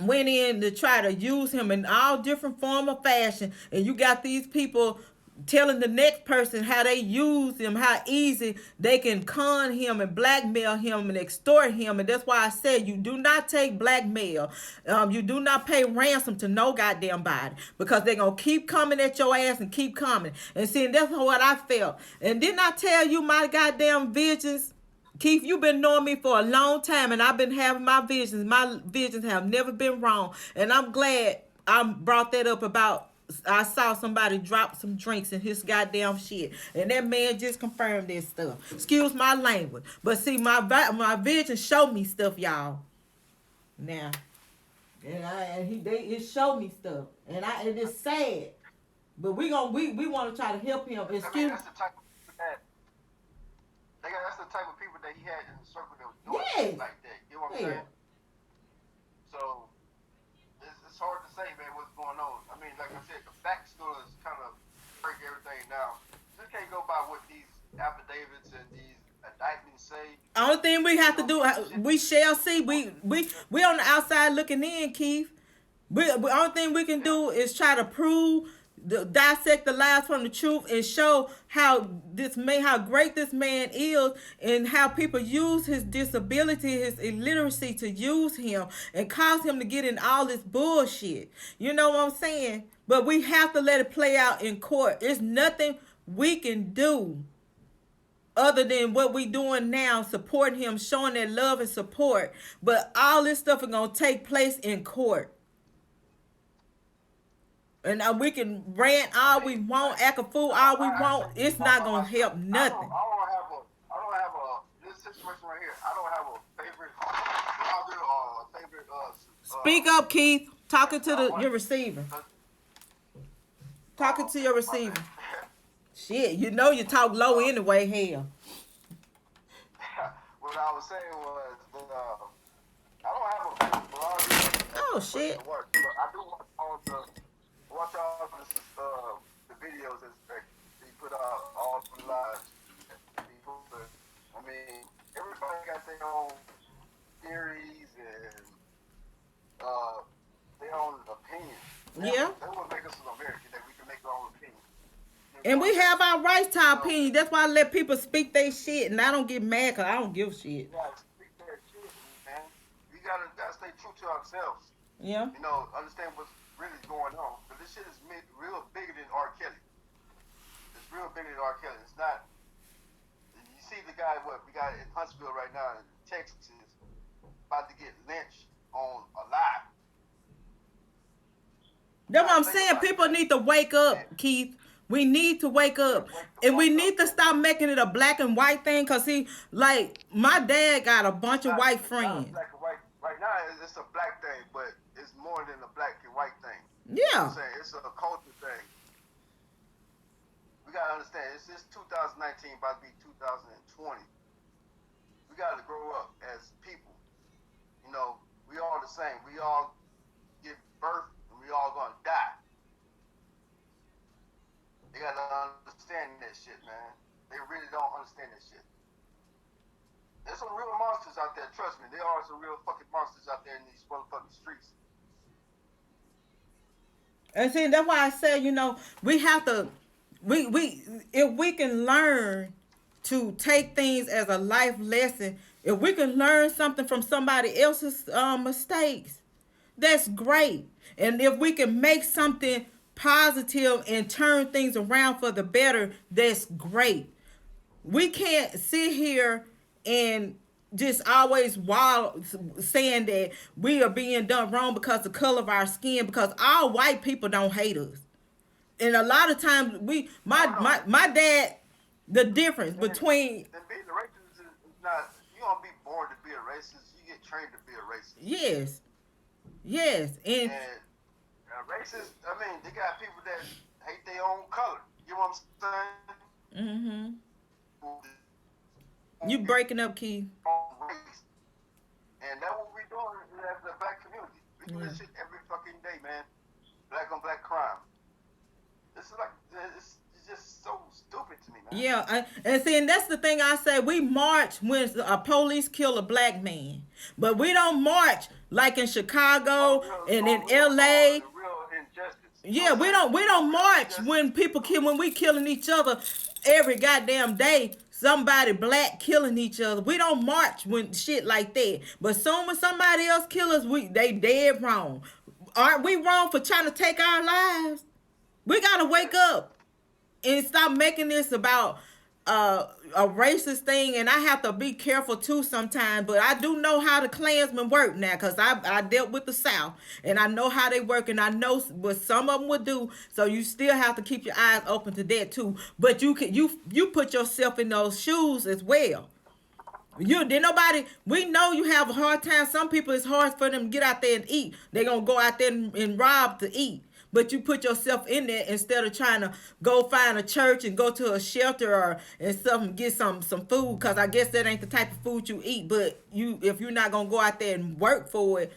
went in to try to use him in all different form of fashion, and you got these people telling the next person how they use him, how easy they can con him and blackmail him and extort him. And that's why I said you do not take blackmail. You do not pay ransom to no goddamn body, because they're gonna keep coming at your ass and keep coming. And see, that's what I felt. And didn't I tell you my goddamn visions? Keith, you've been knowing me for a long time, and I've been having my visions. My visions have never been wrong. And I'm glad I brought that up about, I saw somebody drop some drinks in his goddamn shit. And that man just confirmed this stuff. Excuse my language. But see, my vision showed me stuff, y'all. Now. It showed me stuff. And it's sad. But we want to try to help him. Excuse That's the type of people that that's the type of people that he had in the circle that was doing Yes. shit like that. You know what I'm saying? So it's hard to say, man, what's going on. I mean, like I said, the facts gonna kind of break everything down. Just can't go by what these affidavits and these indictments say. Only thing we have to do, we shall see. We on the outside looking in, Keith. Only thing we can do is try to prove, dissect the lies from the truth, and show how great this man is, and how people use his disability, his illiteracy, to use him and cause him to get in all this bullshit. You know what I'm saying? But we have to let it play out in court. There's nothing we can do other than what we doing now, supporting him, showing that love and support. But all this stuff is going to take place in court. And we can rant all we want, act a fool all we want. It's not going to help nothing. I don't have a this situation right here. I don't have a favorite author or a favorite. Speak up, Keith. Talking to your receiver. Talking to your receiver. Shit, you know you talk low anyway, hell. What I was saying was that I don't have a favorite blogger. Oh, shit. But I do watch all the videos that he put out, all the lives. I mean, everybody got their own theories and their own opinions. Yeah. That's what makes us an American, that we can make our own opinions. And we have our rights to our opinion. That's why I let people speak their shit, and I don't get mad because I don't give a shit. Yeah, speak that shit, man. We gotta stay true to ourselves. Yeah. You know, understand what's really going on. But this shit is real bigger than R.Kelly. It's real bigger than R.Kelly. It's not. You see the guy, we got in Huntsville right now in Texas, is about to get lynched on a lie. That's what I'm saying. People need to wake up, Keith. We need to wake up. And we need to stop making it a black and white thing. Because, see, like, my dad got a bunch of white friends. Black and white. Right now, it's a black thing, but it's more than a black and white thing. Yeah. You know what I'm saying? It's a culture thing. We got to understand, it's 2019, about to be 2020. We got to grow up as people. You know, we all the same. We all give birth, and we all going to die. They got to understand that shit, man. They really don't understand that shit. There's some real monsters out there, trust me. There are some real fucking monsters out there in these motherfucking streets. And see, that's why I said, you know, we have to, if we can learn to take things as a life lesson, if we can learn something from somebody else's mistakes, that's great. And if we can make something positive and turn things around for the better, that's great. We can't sit here and just always wild saying that we are being done wrong because the color of our skin, because all white people don't hate us. And a lot of times my dad, the difference between, And being a racist is not. You don't be born to be a racist. You get trained to be a racist. yes, and And racist. I mean, they got people that hate their own color. You know what I'm saying? you breaking up, Keith. Race. And that's what we're doing as the black community. We do this shit every fucking day, man. Black on black crime. This is like, it's just so stupid to me, man. Yeah, and see, and that's the thing I say. We march when a police kill a black man, but we don't march like in Chicago and in L.A. Real injustice. Yeah, we don't march when people kill, when we killing each other every goddamn day. Somebody black killing each other. We don't march when shit like that. But soon when somebody else kill us, they dead wrong. Aren't we wrong for trying to take our lives? We gotta wake up and stop making this about a racist thing. And I have to be careful too sometimes, but I do know how the Klansmen work now, because I dealt with the South and I know how they work, and I know what some of them would do. So you still have to keep your eyes open to that too. But you put yourself in those shoes as well. We know you have a hard time. Some people, it's hard for them to get out there and eat. They're gonna go out there and rob to eat. But you put yourself in there instead of trying to go find a church and go to a shelter and something, get some food, because I guess that ain't the type of food you eat. But if you're not gonna go out there and work for it,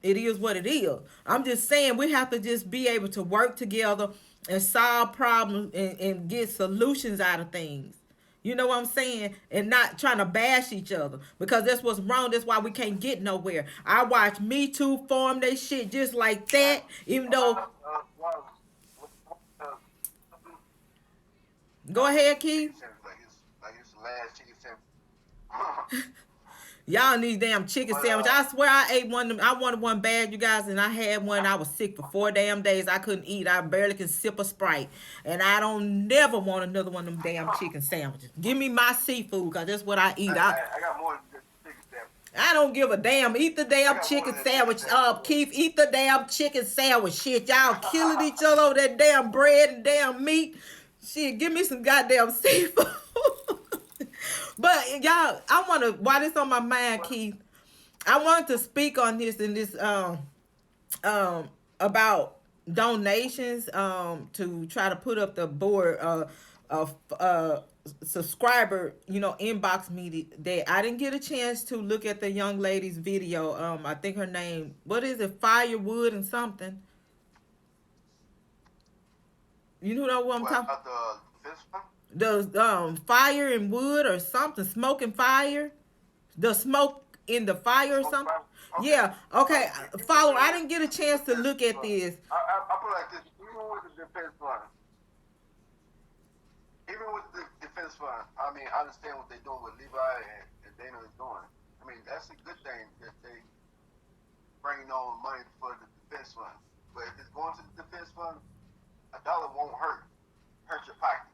it is what it is. I'm just saying we have to just be able to work together and solve problems and get solutions out of things. You know what I'm saying? And not trying to bash each other, because that's what's wrong. That's why we can't get nowhere. I watch Me Too form they shit just like that, even though. Go ahead, Keith. Like it's the last chicken sandwich. Y'all need damn chicken sandwich. I swear I ate one of them. I wanted one bad, you guys, and I had one. I was sick for 4 damn days. I couldn't eat. I barely can sip a Sprite. And I don't never want another one of them damn chicken sandwiches. Give me my seafood, because that's what I eat. I got more than just chicken sandwich. I don't give a damn. Eat the damn chicken sandwich. Keith, eat the damn chicken sandwich. Shit, y'all killing each other over that damn bread and damn meat. Shit, give me some goddamn seafood. But y'all, I want to, while this on my mind, Keith, I wanted to speak on this in this about donations to try to put up the board of subscriber, inbox me that I didn't get a chance to look at the young lady's video. I think her name, what is it, Firewood and something. You know what I'm talking about? The fire and wood or something, smoke and fire, the smoke in the fire or something. Okay. Yeah, okay. Follower, I didn't get a chance to look at this. I put it like this: even with the defense fund, I mean, I understand what they're doing with Levi and Dana is doing. I mean, that's a good thing that they bringing on money for the defense fund. But if it's going to the defense fund, $1 won't hurt your pocket.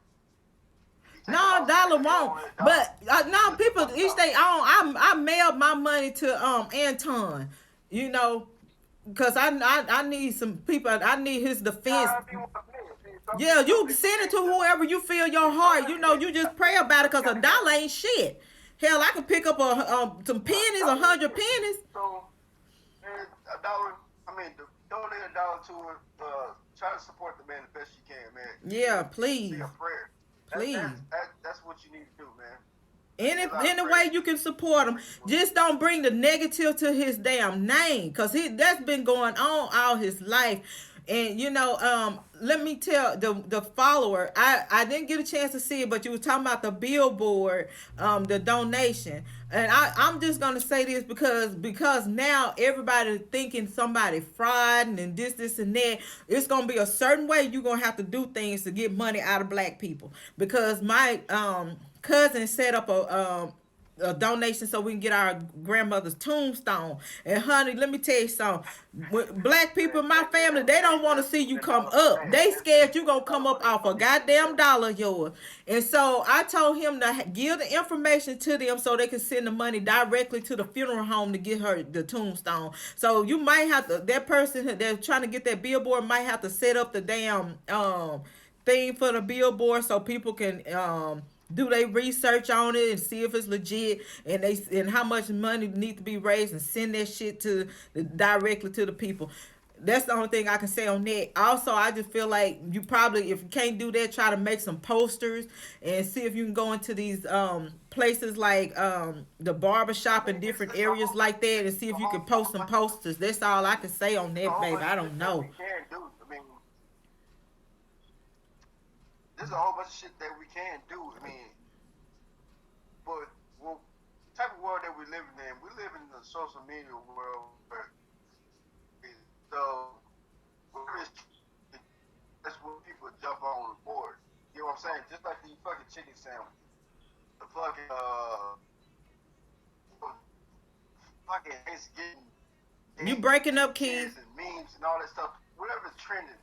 No, dollar won't. But no, people each day I mailed my money to Anton, because I need some people. I need his defense. Yeah, you send it to whoever you feel your heart. You just pray about it, because $1 ain't shit. Hell, I can pick up some pennies, 100 pennies. So, $1. I mean, donate $1 to it. Try to support the man the best you can, man. Yeah, please. Say a prayer. Please. That's what you need to do, man. Any way you can support him, just don't bring the negative to his damn name, because that's been going on all his life. And let me tell the follower, I didn't get a chance to see it, but you were talking about the billboard, the donation, and I'm just gonna say this because now everybody thinking somebody fraud and this and that. It's gonna be a certain way you're gonna have to do things to get money out of black people, because my cousin set up a donation so we can get our grandmother's tombstone. And honey, let me tell you something. Black people in my family, they don't want to see you come up. They scared you gonna come up off a goddamn dollar yours. And so I told him to give the information to them so they can send the money directly to the funeral home to get her the tombstone. So you might have to, that person that's trying to get that billboard might have to set up the damn thing for the billboard so people can do they research on it and see if it's legit and how much money need to be raised and send that shit to directly to the people. That's the only thing I can say on that. Also, I just feel like you probably, if you can't do that, try to make some posters and see if you can go into these places like the barber shop in different areas like that and see if you can post some posters. That's all I can say on that, baby. I don't know. I mean, there's a whole bunch of shit that we can do. I mean, but well, the type of world that we live in, we live in the social media world where so that's when people jump on the board. You know what I'm saying? Just like the fucking chicken sandwich, the fucking Thanksgiving. You breaking up, Keith? And memes and all that stuff. Whatever's trending.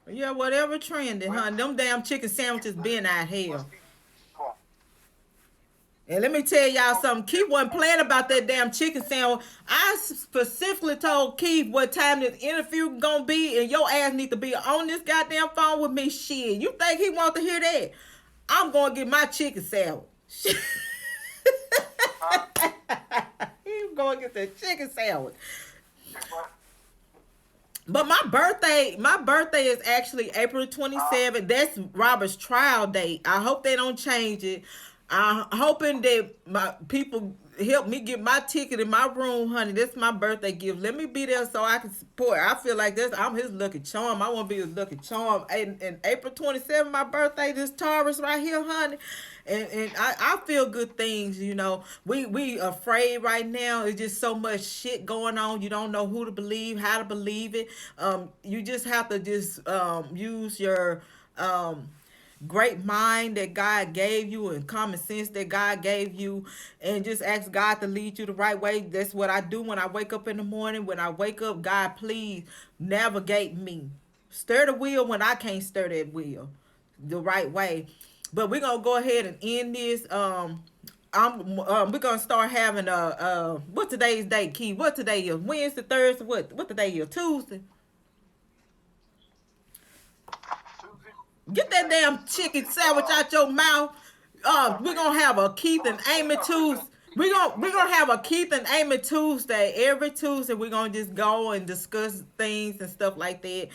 Yeah, whatever trending, huh? Them damn chicken sandwiches been out here. And let me tell y'all something. Keith wasn't playing about that damn chicken sandwich. I specifically told Keith what time this interview gonna be, and your ass need to be on this goddamn phone with me. Shit, you think he want to hear that? I'm gonna get my chicken sandwich. He's gonna get the chicken sandwich. But my birthday is actually April 27th. That's Robert's trial date. I hope they don't change it. I'm hoping that my people help me get my ticket in my room, honey. That's my birthday gift. Let me be there so I can support. I feel like I'm his lucky charm. I want to be his lucky charm. And April 27th, my birthday, this Taurus right here, honey. And I feel good things, you know. We afraid right now. It's just so much shit going on. You don't know who to believe, how to believe it. You just have to just use your great mind that God gave you and common sense that God gave you and just ask God to lead you the right way. That's what I do when I wake up in the morning. When I wake up, God, please navigate me. Stir the wheel when I can't stir that wheel the right way. But we're gonna go ahead and end this. We're gonna start having what today's date, Key? What today is? Wednesday, Thursday, what today is? Tuesday. Get that damn chicken sandwich out your mouth. We're gonna have a Keith and Amy Tuesday. We're gonna have a Keith and Amy Tuesday. Every Tuesday we're gonna just go and discuss things and stuff like that.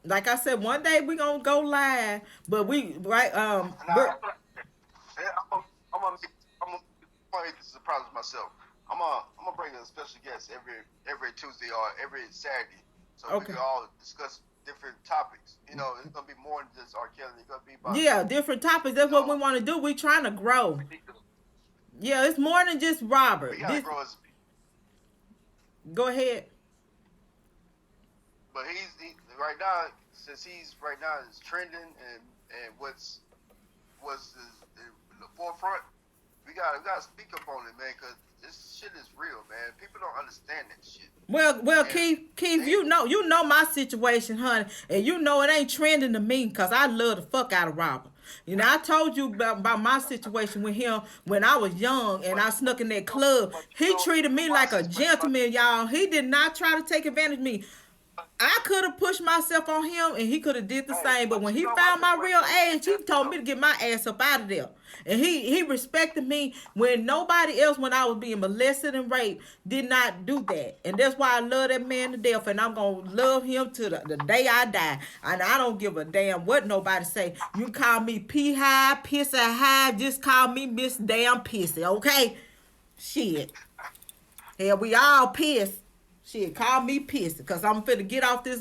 Like I said, one day we're gonna go live, but I'm gonna surprise myself. I'm gonna bring a special guest every Tuesday or every Saturday, so we can all discuss different topics. You know, it's gonna be more than just R.Kelly. It's gonna be about different topics. That's what we want to do. We trying to grow. Yeah, it's more than just Robert. We gotta grow Go ahead. But he right now, since he's right now is trending and what's in the forefront, we gotta speak up on it, man, because this shit is real, man. People don't understand that shit. Well, Keith, you know my situation, honey, and you know it ain't trending to me because I love the fuck out of Robert. You know, I told you about my situation with him when I was young and I snuck in that club. He treated me like a gentleman, y'all. He did not try to take advantage of me. I could have pushed myself on him and he could have did the same, but when he found my real age, he told me to get my ass up out of there. And he respected me when nobody else, when I was being molested and raped, did not do that. And that's why I love that man to death, and I'm going to love him to the day I die. And I don't give a damn what nobody say. You can call me P-High, Pissy High, just call me Miss Damn Pissy, okay? Shit. Hell, we all pissed. Shit, call me pissed, because I'm finna get off this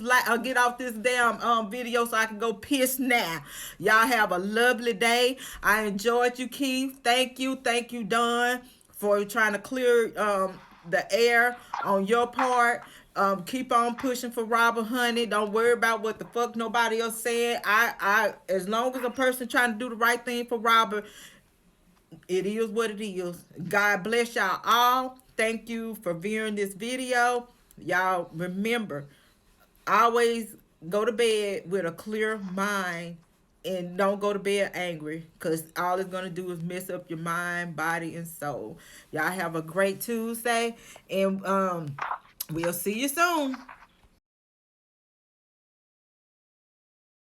damn video so I can go piss now. Y'all have a lovely day. I enjoyed you, Keith. Thank you, Don, for trying to clear the air on your part. Keep on pushing for Robert, honey. Don't worry about what the fuck nobody else said. I as long as a person trying to do the right thing for Robert, it is what it is. God bless y'all all. Thank you for viewing this video. Y'all remember, always go to bed with a clear mind and don't go to bed angry, because all it's going to do is mess up your mind, body, and soul. Y'all have a great Tuesday, and we'll see you soon.